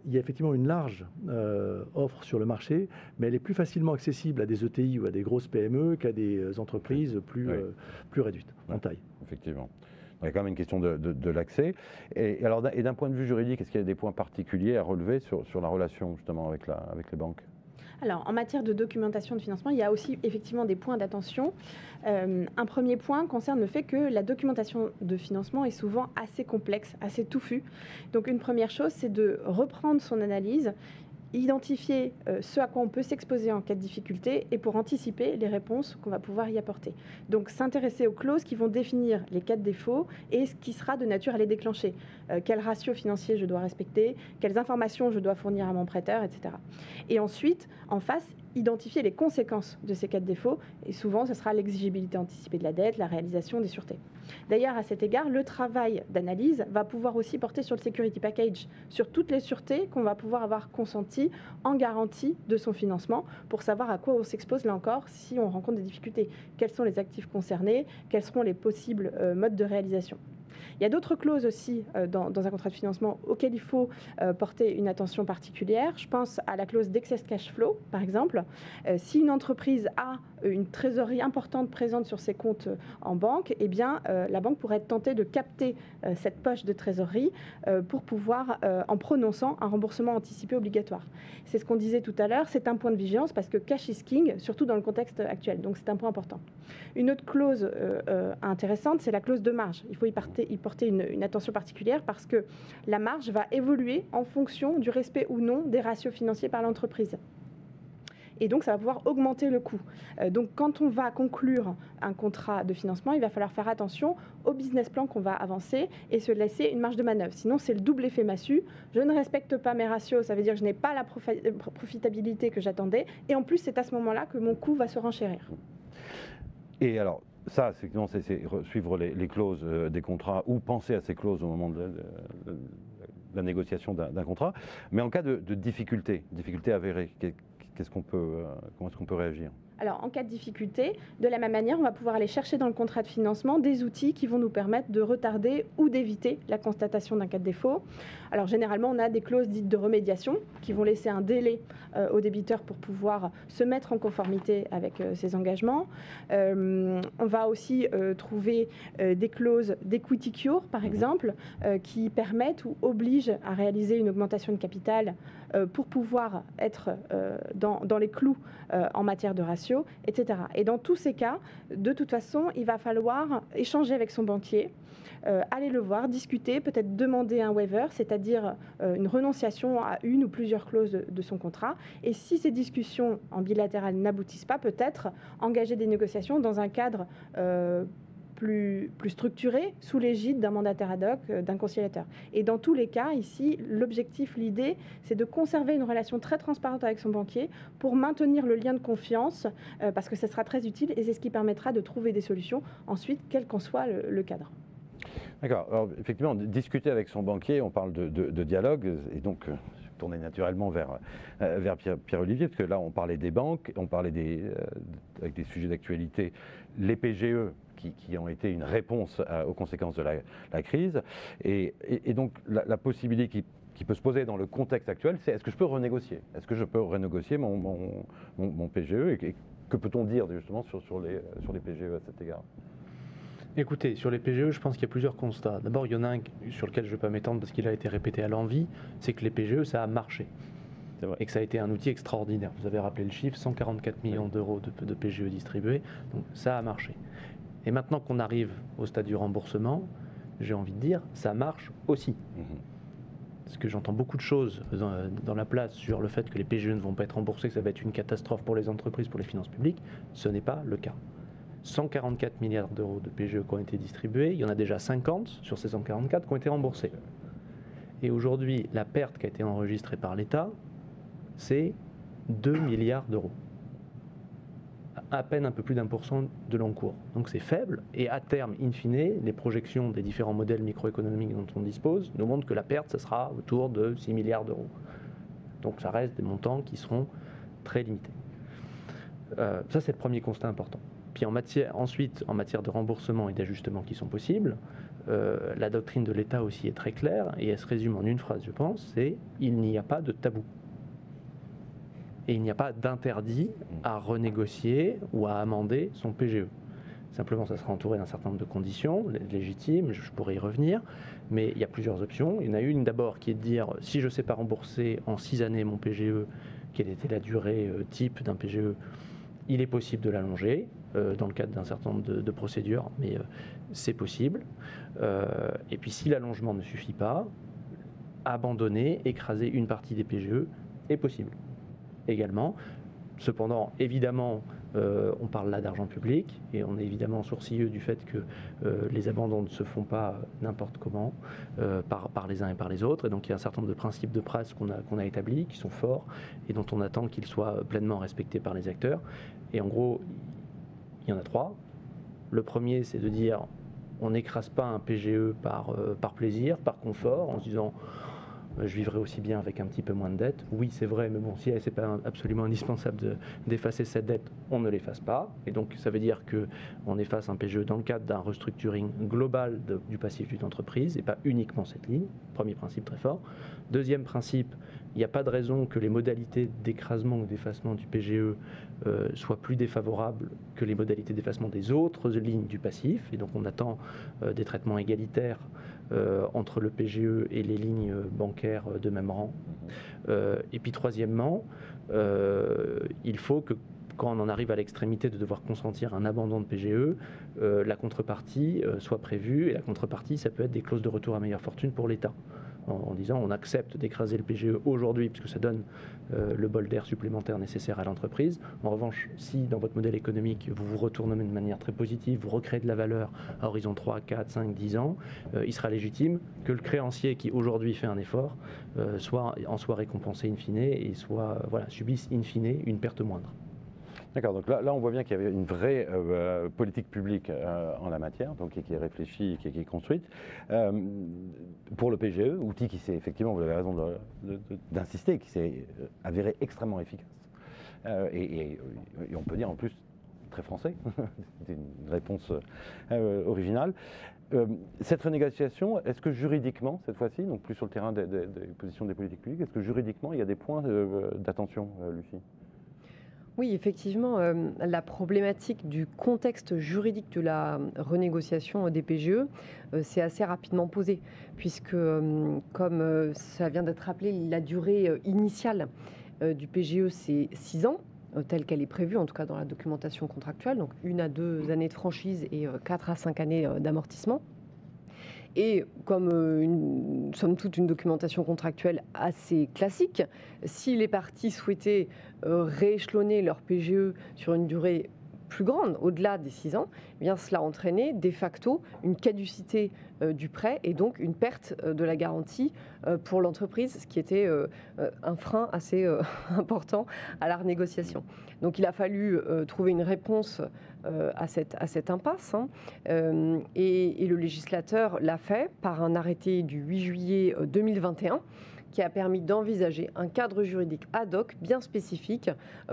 il y a effectivement une large offre sur le marché, mais elle est plus facilement accessible à des ETI ou à des grosses PME qu'à des entreprises plus réduites en taille. Effectivement. Il y a quand même une question de l'accès. Et d'un point de vue juridique, est-ce qu'il y a des points particuliers à relever sur la relation justement avec les banques? Alors, en matière de documentation de financement, il y a aussi effectivement des points d'attention. Un premier point concerne le fait que la documentation de financement est souvent assez complexe, assez touffue. Donc, une première chose, c'est de reprendre son analyse, identifier ce à quoi on peut s'exposer en cas de difficulté et pour anticiper les réponses qu'on va pouvoir y apporter. Donc s'intéresser aux clauses qui vont définir les cas de défaut et ce qui sera de nature à les déclencher. Quel ratio financier je dois respecter, quelles informations je dois fournir à mon prêteur, etc. Et ensuite, en face, identifier les conséquences de ces cas de défaut et souvent ce sera l'exigibilité anticipée de la dette, la réalisation des sûretés. D'ailleurs, à cet égard, le travail d'analyse va pouvoir aussi porter sur le security package, sur toutes les sûretés qu'on va pouvoir avoir consenties en garantie de son financement pour savoir à quoi on s'expose là encore si on rencontre des difficultés. Quels sont les actifs concernés, quels seront les possibles modes de réalisation. Il y a d'autres clauses aussi dans un contrat de financement auxquelles il faut porter une attention particulière. Je pense à la clause d'excess cash flow, par exemple. Si une entreprise a une trésorerie importante présente sur ses comptes en banque, eh bien, la banque pourrait être tentée de capter cette poche de trésorerie pour pouvoir, en prononçant un remboursement anticipé obligatoire. C'est ce qu'on disait tout à l'heure, c'est un point de vigilance parce que cash is king, surtout dans le contexte actuel. Donc, c'est un point important. Une autre clause intéressante, c'est la clause de marge. Il faut y porter une attention particulière parce que la marge va évoluer en fonction du respect ou non des ratios financiers par l'entreprise. Et donc, ça va pouvoir augmenter le coût. Donc, quand on va conclure un contrat de financement, il va falloir faire attention au business plan qu'on va avancer et se laisser une marge de manœuvre. Sinon, c'est le double effet massue. Je ne respecte pas mes ratios, ça veut dire que je n'ai pas la profitabilité que j'attendais. Et en plus, c'est à ce moment-là que mon coût va se renchérir. Et alors, Ça, effectivement, c'est suivre les clauses des contrats ou penser à ces clauses au moment de la négociation d'un contrat. Mais en cas de difficulté avérée, comment est-ce qu'on peut réagir ? Alors, en cas de difficulté, de la même manière, on va pouvoir aller chercher dans le contrat de financement des outils qui vont nous permettre de retarder ou d'éviter la constatation d'un cas de défaut. Alors, généralement, on a des clauses dites de remédiation qui vont laisser un délai au débiteur pour pouvoir se mettre en conformité avec ses engagements. On va aussi trouver des clauses d'equity cure, par exemple, qui permettent ou obligent à réaliser une augmentation de capital pour pouvoir être dans les clous en matière de ratio, etc. Et dans tous ces cas, de toute façon, il va falloir échanger avec son banquier, aller le voir, discuter, peut-être demander un waiver, c'est-à-dire une renonciation à une ou plusieurs clauses de son contrat. Et si ces discussions en bilatéral n'aboutissent pas, peut-être engager des négociations dans un cadre plus structuré, sous l'égide d'un mandataire ad hoc, d'un conciliateur. Et dans tous les cas, ici, l'objectif, l'idée, c'est de conserver une relation très transparente avec son banquier pour maintenir le lien de confiance, parce que ça sera très utile et c'est ce qui permettra de trouver des solutions ensuite, quel qu'en soit le cadre. D'accord. Alors, effectivement, discuter avec son banquier, on parle de dialogue, et donc tourner naturellement vers Pierre-Olivier, parce que là, on parlait des banques, on parlait avec des sujets d'actualité, les PGE, qui ont été une réponse aux conséquences de la crise. Et donc, la possibilité qui peut se poser dans le contexte actuel, c'est est-ce que je peux renégocier ? Est-ce que je peux renégocier mon PGE ? Et que peut-on dire justement sur les PGE à cet égard ? Écoutez, sur les PGE, je pense qu'il y a plusieurs constats. D'abord, il y en a un sur lequel je ne vais pas m'étendre parce qu'il a été répété à l'envi, c'est que les PGE, ça a marché. Et que ça a été un outil extraordinaire. Vous avez rappelé le chiffre, 144 millions d'euros de PGE distribués, donc ça a marché. Et maintenant qu'on arrive au stade du remboursement, j'ai envie de dire, ça marche aussi. Parce que j'entends beaucoup de choses dans la place sur le fait que les PGE ne vont pas être remboursés, que ça va être une catastrophe pour les entreprises, pour les finances publiques. Ce n'est pas le cas. 144 milliards d'euros de PGE qui ont été distribués, il y en a déjà 50 sur ces 144 qui ont été remboursés. Et aujourd'hui, la perte qui a été enregistrée par l'État, c'est 2 milliards d'euros. À peine un peu plus d'1% de l'encours. Donc c'est faible, et à terme, in fine, les projections des différents modèles microéconomiques dont on dispose nous montrent que la perte, ça sera autour de 6 milliards d'euros. Donc ça reste des montants qui seront très limités. Ça, c'est le premier constat important. Puis ensuite, en matière de remboursement et d'ajustement qui sont possibles, la doctrine de l'État aussi est très claire, et elle se résume en une phrase, je pense, c'est « il n'y a pas de tabou ». Et il n'y a pas d'interdit à renégocier ou à amender son PGE. Simplement, ça sera entouré d'un certain nombre de conditions légitimes, je pourrais y revenir, mais il y a plusieurs options. Il y en a une d'abord qui est de dire, si je ne sais pas rembourser en 6 années mon PGE, quelle était la durée type d'un PGE, il est possible de l'allonger dans le cadre d'un certain nombre de procédures, mais c'est possible. Et puis si l'allongement ne suffit pas, abandonner, écraser une partie des PGE est possible également. Cependant, évidemment, on parle là d'argent public et on est évidemment sourcilleux du fait que les abandons ne se font pas n'importe comment par les uns et par les autres. Et donc il y a un certain nombre de principes de presse qu'on a établis, qui sont forts et dont on attend qu'ils soient pleinement respectés par les acteurs. Et en gros, il y en a 3. Le premier, c'est de dire on n'écrase pas un PGE par plaisir, par confort, en se disant je vivrai aussi bien avec un petit peu moins de dette. Oui, c'est vrai, mais bon, si c'est pas absolument indispensable d'effacer cette dette, on ne l'efface pas. Et donc, ça veut dire qu'on efface un PGE dans le cadre d'un restructuring global du passif d'une entreprise et pas uniquement cette ligne. Premier principe très fort. Deuxième principe, il n'y a pas de raison que les modalités d'écrasement ou d'effacement du PGE soient plus défavorables que les modalités d'effacement des autres lignes du passif. Et donc, on attend des traitements égalitaires entre le PGE et les lignes bancaires de même rang. Et puis troisièmement, il faut que quand on en arrive à l'extrémité de devoir consentir un abandon de PGE, la contrepartie soit prévue, et la contrepartie, ça peut être des clauses de retour à meilleure fortune pour l'État. En disant on accepte d'écraser le PGE aujourd'hui puisque ça donne le bol d'air supplémentaire nécessaire à l'entreprise. En revanche, si dans votre modèle économique vous vous retournez de manière très positive, vous recréez de la valeur à horizon 3, 4, 5, 10 ans, il sera légitime que le créancier qui aujourd'hui fait un effort soit récompensé in fine et subisse in fine une perte moindre. D'accord, donc là, on voit bien qu'il y avait une vraie politique publique en la matière, donc qui est réfléchie, qui est construite. Pour le PGE, outil qui s'est effectivement, vous avez raison d'insister, qui s'est avéré extrêmement efficace. Et on peut dire en plus très français, c'est une réponse originale. Cette renégociation, est-ce que juridiquement, cette fois-ci, donc plus sur le terrain des positions des politiques publiques, est-ce que juridiquement il y a des points d'attention, Lucie ? Oui, effectivement, la problématique du contexte juridique de la renégociation des PGE s'est assez rapidement posée, puisque, comme ça vient d'être rappelé, la durée initiale du PGE, c'est 6 ans, telle qu'elle est prévue, en tout cas dans la documentation contractuelle, donc 1 à 2 années de franchise et 4 à 5 années d'amortissement. Et comme somme toute une documentation contractuelle assez classique, si les parties souhaitaient rééchelonner leur PGE sur une durée plus grande, au-delà des 6 ans, eh bien cela entraînait de facto une caducité du prêt et donc une perte de la garantie pour l'entreprise, ce qui était un frein assez important à la renégociation. Donc il a fallu trouver une réponse à cette impasse, hein. Et le législateur l'a fait par un arrêté du 8 juillet 2021 qui a permis d'envisager un cadre juridique ad hoc bien spécifique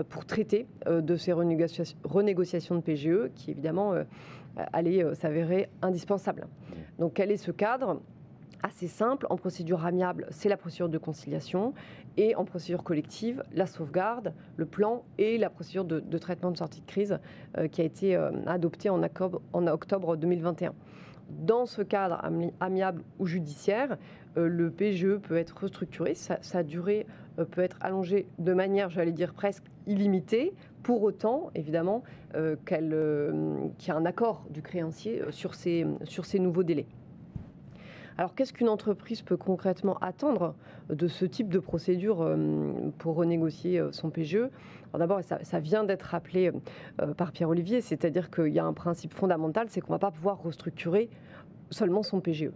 pour traiter de ces renégociations de PGE qui évidemment allaient s'avérer indispensables. Donc quel est ce cadre ? Assez simple, en procédure amiable, c'est la procédure de conciliation, et en procédure collective, la sauvegarde, le plan et la procédure de traitement de sortie de crise qui a été adoptée en octobre 2021. Dans ce cadre amiable ou judiciaire, le PGE peut être restructuré, sa durée peut être allongée de manière, j'allais dire, presque illimitée, pour autant, évidemment, qu'il y a un accord du créancier sur ces nouveaux délais. Alors, qu'est-ce qu'une entreprise peut concrètement attendre de ce type de procédure pour renégocier son PGE ? Alors d'abord, ça vient d'être rappelé par Pierre-Olivier, c'est-à-dire qu'il y a un principe fondamental, c'est qu'on ne va pas pouvoir restructurer seulement son PGE,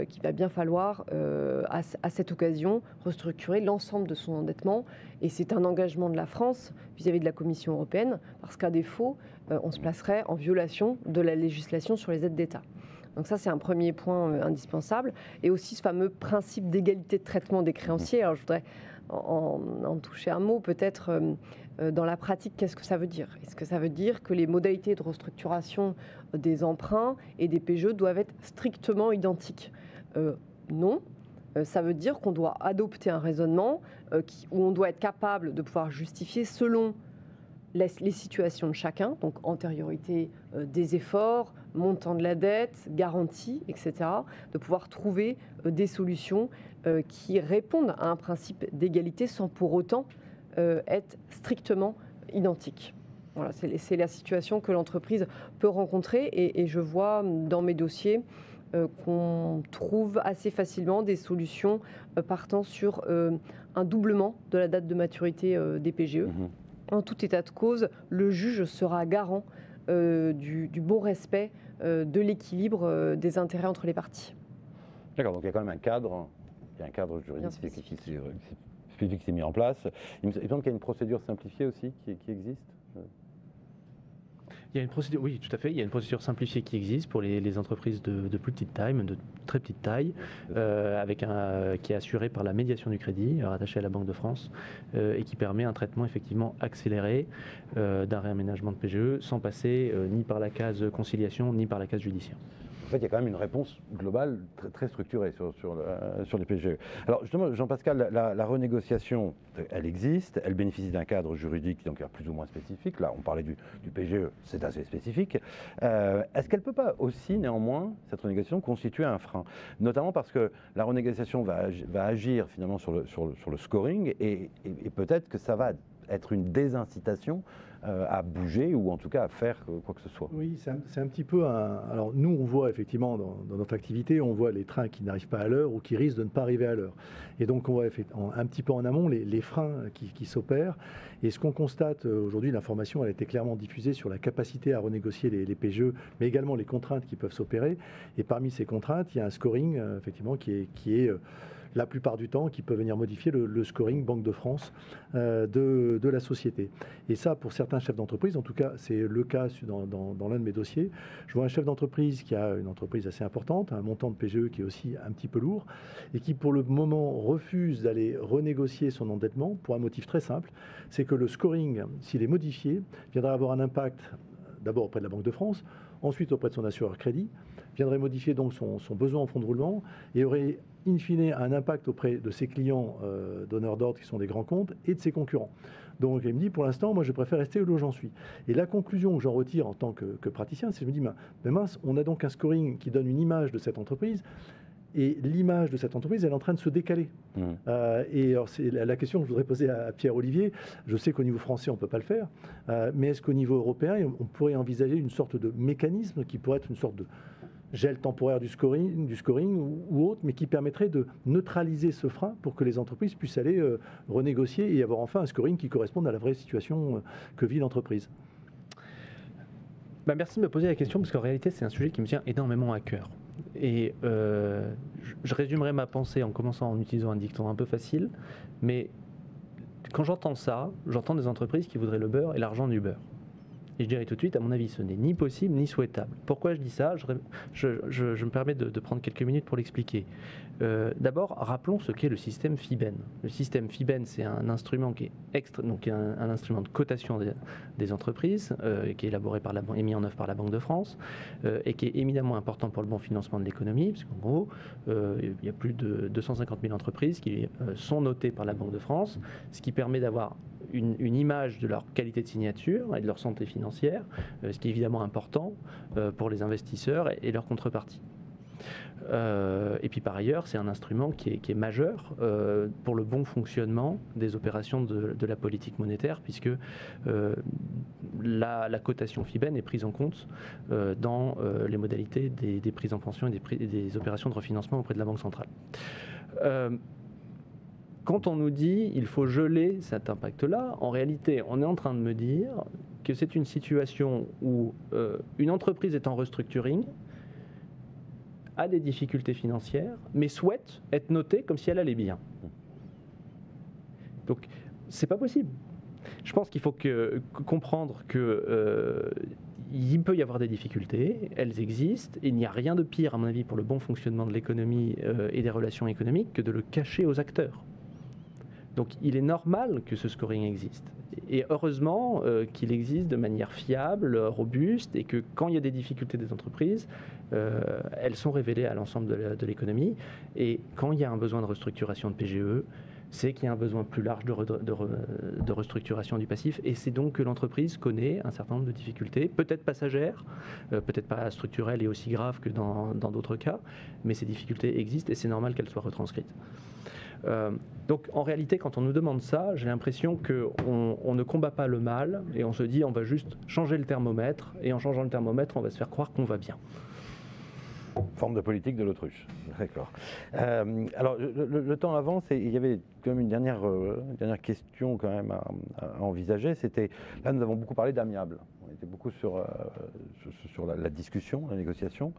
qu'il va bien falloir, à cette occasion, restructurer l'ensemble de son endettement. Et c'est un engagement de la France vis-à-vis de la Commission européenne, parce qu'à défaut, on se placerait en violation de la législation sur les aides d'État. Donc ça, c'est un premier point indispensable. Et aussi ce fameux principe d'égalité de traitement des créanciers. Alors je voudrais en toucher un mot, peut-être dans la pratique, qu'est-ce que ça veut dire ? Est-ce que ça veut dire que les modalités de restructuration des emprunts et des PGE doivent être strictement identiques ? Non. Ça veut dire qu'on doit adopter un raisonnement où on doit être capable de pouvoir justifier selon les situations de chacun, donc antériorité des efforts, montant de la dette, garantie, etc., de pouvoir trouver des solutions qui répondent à un principe d'égalité sans pour autant être strictement identiques. Voilà, c'est la situation que l'entreprise peut rencontrer et je vois dans mes dossiers qu'on trouve assez facilement des solutions partant sur un doublement de la date de maturité des PGE. En tout état de cause, le juge sera garant du bon respect de l'équilibre des intérêts entre les parties. D'accord, donc il y a quand même un cadre juridique spécifique qui s'est mis en place. Il me semble qu'il y a une procédure simplifiée aussi qui existe. Il y a une procédure, oui, tout à fait. Il y a une procédure simplifiée qui existe pour les entreprises de plus petite taille, même de très petite taille, qui est assurée par la médiation du crédit, rattachée à la Banque de France, et qui permet un traitement effectivement accéléré d'un réaménagement de PGE, sans passer ni par la case conciliation, ni par la case judiciaire. En fait, il y a quand même une réponse globale très structurée sur les PGE. Alors justement, Jean-Pascal, la renégociation, elle existe, elle bénéficie d'un cadre juridique donc plus ou moins spécifique. Là, on parlait du PGE, c'est assez spécifique. Est-ce qu'elle ne peut pas aussi, néanmoins, cette renégociation, constituer un frein ? Notamment parce que la renégociation va agir finalement sur le scoring et peut-être que ça va être une désincitation à bouger ou en tout cas à faire quoi que ce soit. Oui, c'est un petit peu Alors nous, on voit effectivement dans notre activité, on voit les trains qui n'arrivent pas à l'heure ou qui risquent de ne pas arriver à l'heure. Et donc on voit un petit peu en amont les freins qui s'opèrent. Et ce qu'on constate aujourd'hui, l'information elle a été clairement diffusée sur la capacité à renégocier les PGE, mais également les contraintes qui peuvent s'opérer. Et parmi ces contraintes, il y a un scoring effectivement qui est la plupart du temps, qui peut venir modifier le scoring Banque de France de la société. Et ça, pour certains chefs d'entreprise, en tout cas, c'est le cas dans l'un de mes dossiers. Je vois un chef d'entreprise qui a une entreprise assez importante, un montant de PGE qui est aussi un petit peu lourd, et qui, pour le moment, refuse d'aller renégocier son endettement pour un motif très simple, c'est que le scoring, s'il est modifié, viendra avoir un impact d'abord auprès de la Banque de France, ensuite auprès de son assureur crédit, viendrait modifier donc son besoin en fonds de roulement et aurait in fine un impact auprès de ses clients donneurs d'ordre qui sont des grands comptes et de ses concurrents. Donc il me dit, pour l'instant, moi je préfère rester là où j'en suis. Et la conclusion que j'en retire en tant que praticien, c'est que je me dis, mais mince, on a donc un scoring qui donne une image de cette entreprise. Et l'image de cette entreprise, elle est en train de se décaler. Et alors, c'est la question que je voudrais poser à Pierre-Olivier. Je sais qu'au niveau français, on ne peut pas le faire. Mais est-ce qu'au niveau européen, on pourrait envisager une sorte de mécanisme qui pourrait être une sorte de gel temporaire du scoring ou autre, mais qui permettrait de neutraliser ce frein pour que les entreprises puissent aller renégocier et avoir enfin un scoring qui corresponde à la vraie situation que vit l'entreprise? Merci de me poser la question, parce qu'en réalité, c'est un sujet qui me tient énormément à cœur. Et je résumerai ma pensée en commençant en utilisant un dicton un peu facile, mais quand j'entends ça, j'entends des entreprises qui voudraient le beurre et l'argent du beurre. Et je dirais tout de suite, à mon avis, ce n'est ni possible ni souhaitable. Pourquoi je dis ça? Je me permets de prendre quelques minutes pour l'expliquer. D'abord, rappelons ce qu'est le système FIBEN. Le système FIBEN, c'est un instrument qui est un instrument de cotation des entreprises, qui est élaboré et mis en œuvre par la Banque de France, et qui est éminemment important pour le bon financement de l'économie, parce qu'en gros, il y a plus de 250 000 entreprises qui sont notées par la Banque de France, ce qui permet d'avoir une image de leur qualité de signature et de leur santé financière, ce qui est évidemment important pour les investisseurs et leur contrepartie. Et puis par ailleurs, c'est un instrument qui est majeur pour le bon fonctionnement des opérations de la politique monétaire, puisque la cotation FIBEN est prise en compte dans les modalités des prises en pension et des opérations de refinancement auprès de la Banque centrale. Quand on nous dit qu'il faut geler cet impact-là, en réalité, on est en train de me dire que c'est une situation où une entreprise est en restructuring, a des difficultés financières, mais souhaite être notée comme si elle allait bien. Donc, c'est pas possible. Je pense qu'il faut comprendre que il peut y avoir des difficultés, elles existent, et il n'y a rien de pire, à mon avis, pour le bon fonctionnement de l'économie et des relations économiques que de le cacher aux acteurs. Donc il est normal que ce scoring existe. Et heureusement qu'il existe de manière fiable, robuste, et que quand il y a des difficultés des entreprises, elles sont révélées à l'ensemble de l'économie. Et quand il y a un besoin de restructuration de PGE, c'est qu'il y a un besoin plus large de restructuration du passif. Et c'est donc que l'entreprise connaît un certain nombre de difficultés, peut-être passagères, peut-être pas structurelles et aussi graves que dans d'autres cas, mais ces difficultés existent et c'est normal qu'elles soient retranscrites. Donc en réalité, quand on nous demande ça, j'ai l'impression qu'on ne combat pas le mal et on se dit on va juste changer le thermomètre, et en changeant le thermomètre, on va se faire croire qu'on va bien. Forme de politique de l'autruche. D'accord. Alors le temps avance et il y avait quand même une dernière question quand même à envisager. C'était, là nous avons beaucoup parlé d'amiable. On était beaucoup sur la discussion, la négociation.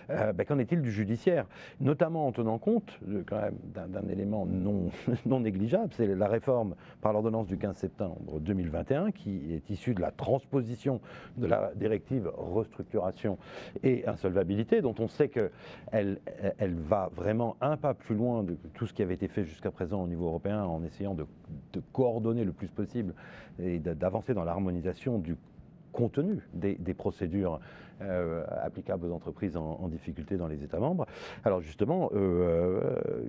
Qu'en est-il du judiciaire? Notamment en tenant compte quand même d'un élément non négligeable, c'est la réforme par l'ordonnance du 15 septembre 2021 qui est issue de la transposition de la directive restructuration et insolvabilité, dont on sait qu'elle va vraiment un pas plus loin de tout ce qui avait été fait jusqu'à présent au niveau européen, en essayant de coordonner le plus possible et d'avancer dans l'harmonisation du contenu des procédures applicables aux entreprises en difficulté dans les États membres. Alors justement,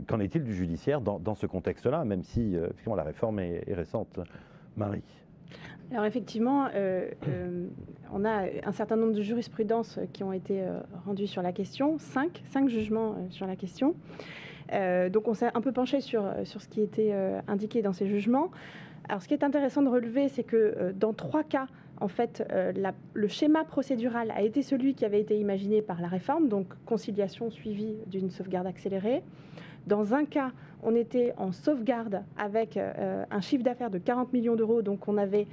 qu'en est-il du judiciaire dans ce contexte-là, même si effectivement, la réforme est récente? Marie? Alors effectivement, on a un certain nombre de jurisprudences qui ont été rendues sur la question, 5 jugements sur la question. Donc on s'est un peu penché sur ce qui était indiqué dans ces jugements. Alors ce qui est intéressant de relever, c'est que dans 3 cas, en fait, le schéma procédural a été celui qui avait été imaginé par la réforme, donc conciliation suivie d'une sauvegarde accélérée. Dans un cas, on était en sauvegarde avec un chiffre d'affaires de 40 millions d'euros, donc on avait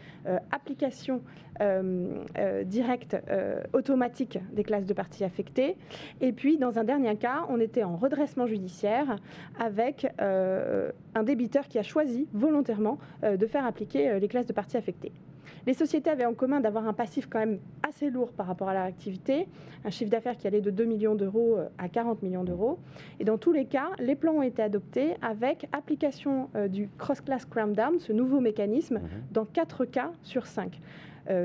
application directe automatique des classes de parties affectées. Et puis, dans un dernier cas, on était en redressement judiciaire avec un débiteur qui a choisi volontairement de faire appliquer les classes de parties affectées. Les sociétés avaient en commun d'avoir un passif quand même assez lourd par rapport à leur activité, un chiffre d'affaires qui allait de 2 millions d'euros à 40 millions d'euros. Et dans tous les cas, les plans ont été adoptés avec application du cross-class cramp-down, ce nouveau mécanisme, dans 4 cas sur 5.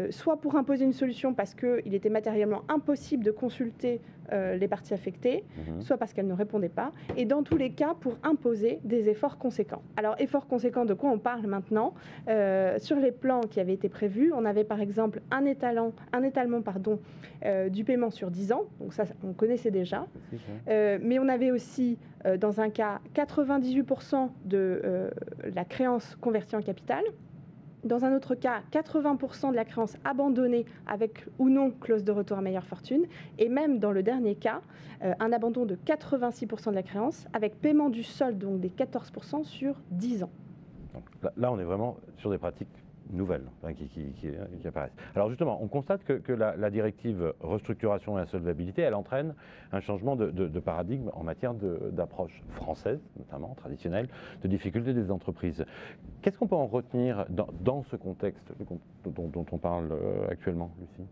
Soit pour imposer une solution parce qu'il était matériellement impossible de consulter les parties affectées, soit parce qu'elles ne répondaient pas, et dans tous les cas pour imposer des efforts conséquents. Alors, efforts conséquents, de quoi on parle maintenant? Sur les plans qui avaient été prévus, on avait par exemple un étalement du paiement sur 10 ans, donc ça on connaissait déjà, mais on avait aussi dans un cas 98% de la créance convertie en capital. Dans un autre cas, 80% de la créance abandonnée avec ou non clause de retour à meilleure fortune. Et même dans le dernier cas, un abandon de 86% de la créance avec paiement du solde, donc des 14% sur 10 ans. Donc là, on est vraiment sur des pratiques nouvelles qui apparaissent. Alors justement, on constate que la directive restructuration et insolvabilité, elle entraîne un changement de paradigme en matière d'approche française, notamment traditionnelle, de difficultés des entreprises. Qu'est-ce qu'on peut en retenir dans ce contexte dont on parle actuellement, Lucie ?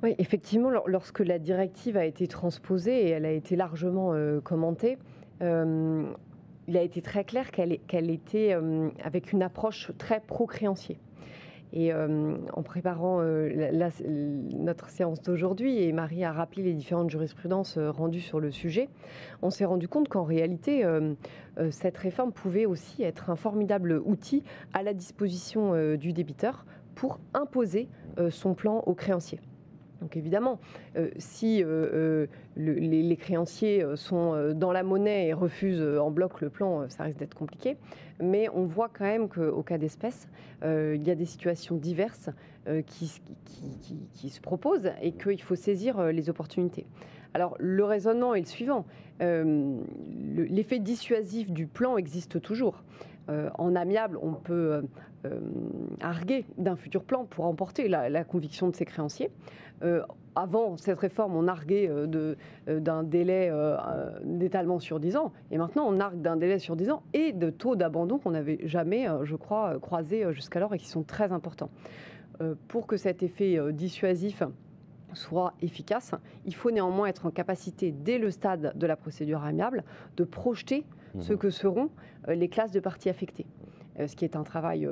Oui, effectivement, lorsque la directive a été transposée et elle a été largement commentée, il a été très clair qu'elle était avec une approche très pro-créancier. Et en préparant notre séance d'aujourd'hui, et Marie a rappelé les différentes jurisprudences rendues sur le sujet, on s'est rendu compte qu'en réalité, cette réforme pouvait aussi être un formidable outil à la disposition du débiteur pour imposer son plan aux créanciers. Donc évidemment, si les créanciers sont dans la monnaie et refusent en bloc le plan, ça risque d'être compliqué. Mais on voit quand même qu'au cas d'espèce, il y a des situations diverses qui se proposent et qu'il faut saisir les opportunités. Alors le raisonnement est le suivant. L'effet dissuasif du plan existe toujours. En amiable, on peut arguer d'un futur plan pour emporter la conviction de ses créanciers. Avant cette réforme, on arguait d'un délai d'étalement sur 10 ans. Et maintenant, on argue d'un délai sur 10 ans et de taux d'abandon qu'on n'avait jamais, je crois, croisés jusqu'alors et qui sont très importants. Pour que cet effet dissuasif soit efficace, il faut néanmoins être en capacité, dès le stade de la procédure amiable, de projeter ce que seront les classes de parties affectées. Ce qui est un travail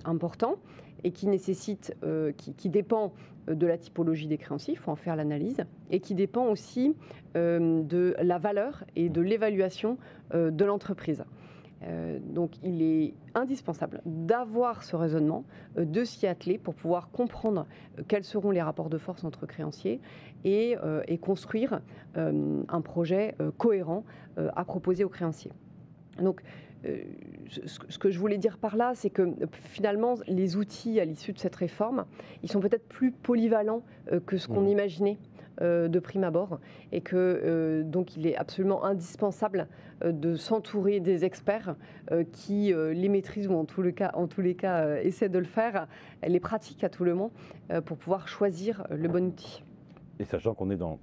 important et qui nécessite, qui dépend de la typologie des créanciers, il faut en faire l'analyse, et qui dépend aussi de la valeur et de l'évaluation de l'entreprise. Donc il est indispensable d'avoir ce raisonnement, de s'y atteler pour pouvoir comprendre quels seront les rapports de force entre créanciers et construire un projet cohérent à proposer aux créanciers. Donc, ce que je voulais dire par là, c'est que finalement, les outils à l'issue de cette réforme, ils sont peut-être plus polyvalents que ce qu'on imaginait de prime abord, et que donc il est absolument indispensable de s'entourer des experts qui les maîtrisent ou en tous les cas essaient de le faire, les pratiquent à tout le moins pour pouvoir choisir le bon outil. Et sachant qu'on est dans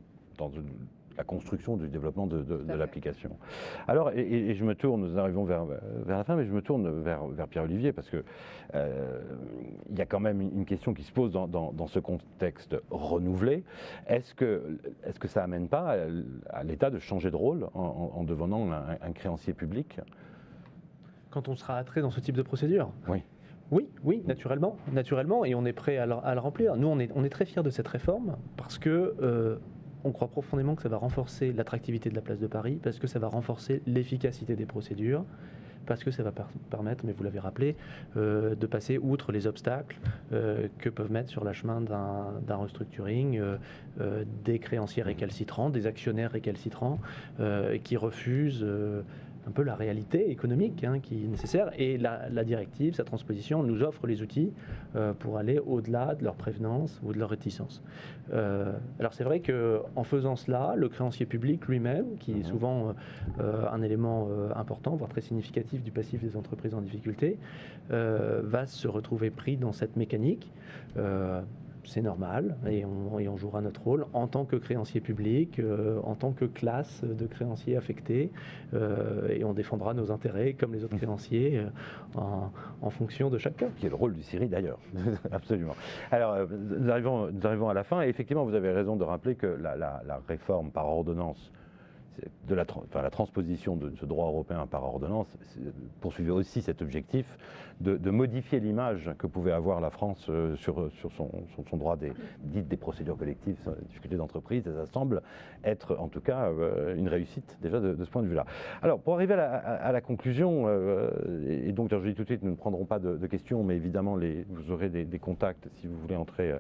la construction du développement de l'application. Alors, et je me tourne, nous arrivons vers la fin, mais je me tourne vers Pierre-Olivier, parce que il y a quand même une question qui se pose dans ce contexte renouvelé. Est-ce que ça n'amène pas à l'État de changer de rôle en devenant un créancier public ? Quand on sera attrait dans ce type de procédure ? Oui. Oui, naturellement, et on est prêt à le remplir. Nous, on est très fiers de cette réforme, parce que on croit profondément que ça va renforcer l'attractivité de la place de Paris, parce que ça va renforcer l'efficacité des procédures, parce que ça va permettre, mais vous l'avez rappelé, de passer outre les obstacles que peuvent mettre sur le chemin d'un restructuring des créanciers récalcitrants, des actionnaires récalcitrants qui refusent un peu la réalité économique qui est nécessaire. Et la directive, sa transposition, nous offre les outils pour aller au-delà de leur prévenance ou de leur réticence. Alors c'est vrai qu'en faisant cela, le créancier public lui-même, qui est souvent un élément important, voire très significatif du passif des entreprises en difficulté, va se retrouver pris dans cette mécanique. C'est normal et on jouera notre rôle en tant que créancier public, en tant que classe de créanciers affectés et on défendra nos intérêts comme les autres créanciers en fonction de chaque cas. Qui est le rôle du CIRI d'ailleurs, absolument. Alors nous arrivons à la fin et effectivement vous avez raison de rappeler que la réforme par ordonnance, la transposition de ce droit européen par ordonnance poursuivait aussi cet objectif de modifier l'image que pouvait avoir la France sur son droit des procédures collectives, des difficultés d'entreprise. Et ça semble être en tout cas une réussite déjà de ce point de vue-là. Alors pour arriver à la conclusion, et donc je dis tout de suite, nous ne prendrons pas de questions, mais évidemment vous aurez des contacts si vous voulez entrer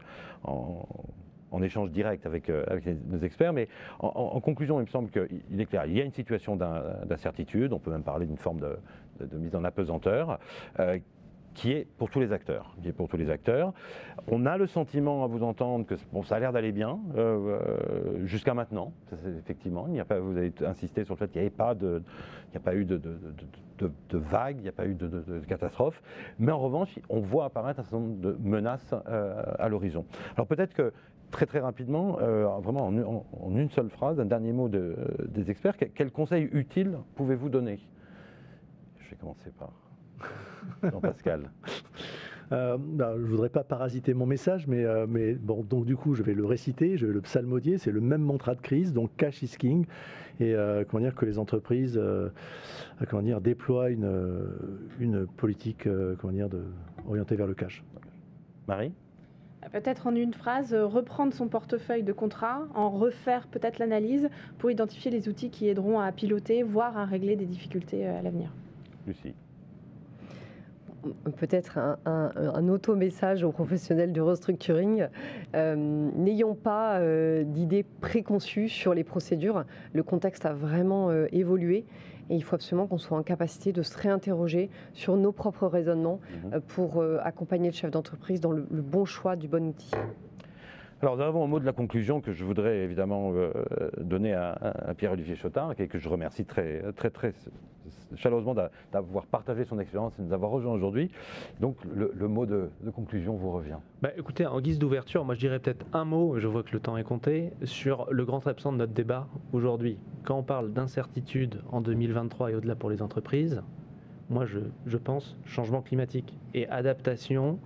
en échange direct avec nos experts, mais en conclusion, il me semble qu'il est clair, il y a une situation d'incertitude, on peut même parler d'une forme de mise en apesanteur, qui est pour tous les acteurs. On a le sentiment, à vous entendre, que ça a l'air d'aller bien, jusqu'à maintenant, effectivement. Vous avez insisté sur le fait qu'il n'y a pas eu de vagues, il n'y a pas eu de catastrophe, mais en revanche, on voit apparaître un certain nombre de menaces à l'horizon. Alors peut-être que très très rapidement, vraiment en une seule phrase, un dernier mot des experts, quels conseils utiles pouvez-vous donner? Je vais commencer par Jean-Pascal. Je ne voudrais pas parasiter mon message, mais bon, donc du coup, je vais le réciter, je vais le psalmodier. C'est le même mantra de crise, donc cash is king, et que les entreprises déploient une politique orientée vers le cash. Marie? Peut-être en une phrase, reprendre son portefeuille de contrats, en refaire peut-être l'analyse pour identifier les outils qui aideront à piloter, voire à régler des difficultés à l'avenir. Lucie? Peut-être un auto-message aux professionnels du restructuring. N'ayons pas d'idées préconçues sur les procédures. Le contexte a vraiment évolué et il faut absolument qu'on soit en capacité de se réinterroger sur nos propres raisonnements pour accompagner le chef d'entreprise dans le bon choix du bon outil. Alors nous arrivons au mot de la conclusion que je voudrais évidemment donner à Pierre-Olivier Chotin, et que je remercie très chaleureusement d'avoir partagé son expérience et de nous avoir rejoints aujourd'hui. Donc le mot de conclusion vous revient. Écoutez, en guise d'ouverture, moi je dirais peut-être un mot, je vois que le temps est compté, sur le grand absent de notre débat aujourd'hui. Quand on parle d'incertitude en 2023 et au-delà pour les entreprises, moi je pense changement climatique et adaptation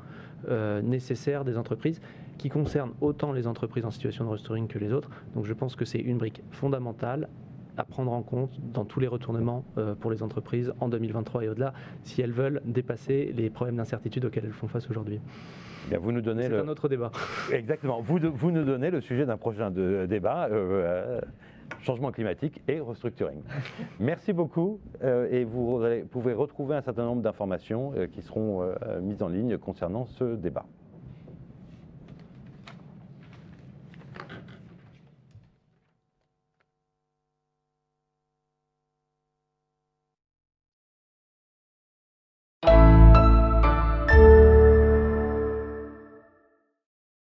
nécessaire des entreprises, qui concerne autant les entreprises en situation de restructuring que les autres. Donc je pense que c'est une brique fondamentale à prendre en compte dans tous les retournements pour les entreprises en 2023 et au-delà, si elles veulent dépasser les problèmes d'incertitude auxquels elles font face aujourd'hui. Vous nous donnez un autre débat. Exactement. Vous nous donnez le sujet d'un prochain débat, changement climatique et restructuring. Merci beaucoup et vous pouvez retrouver un certain nombre d'informations qui seront mises en ligne concernant ce débat.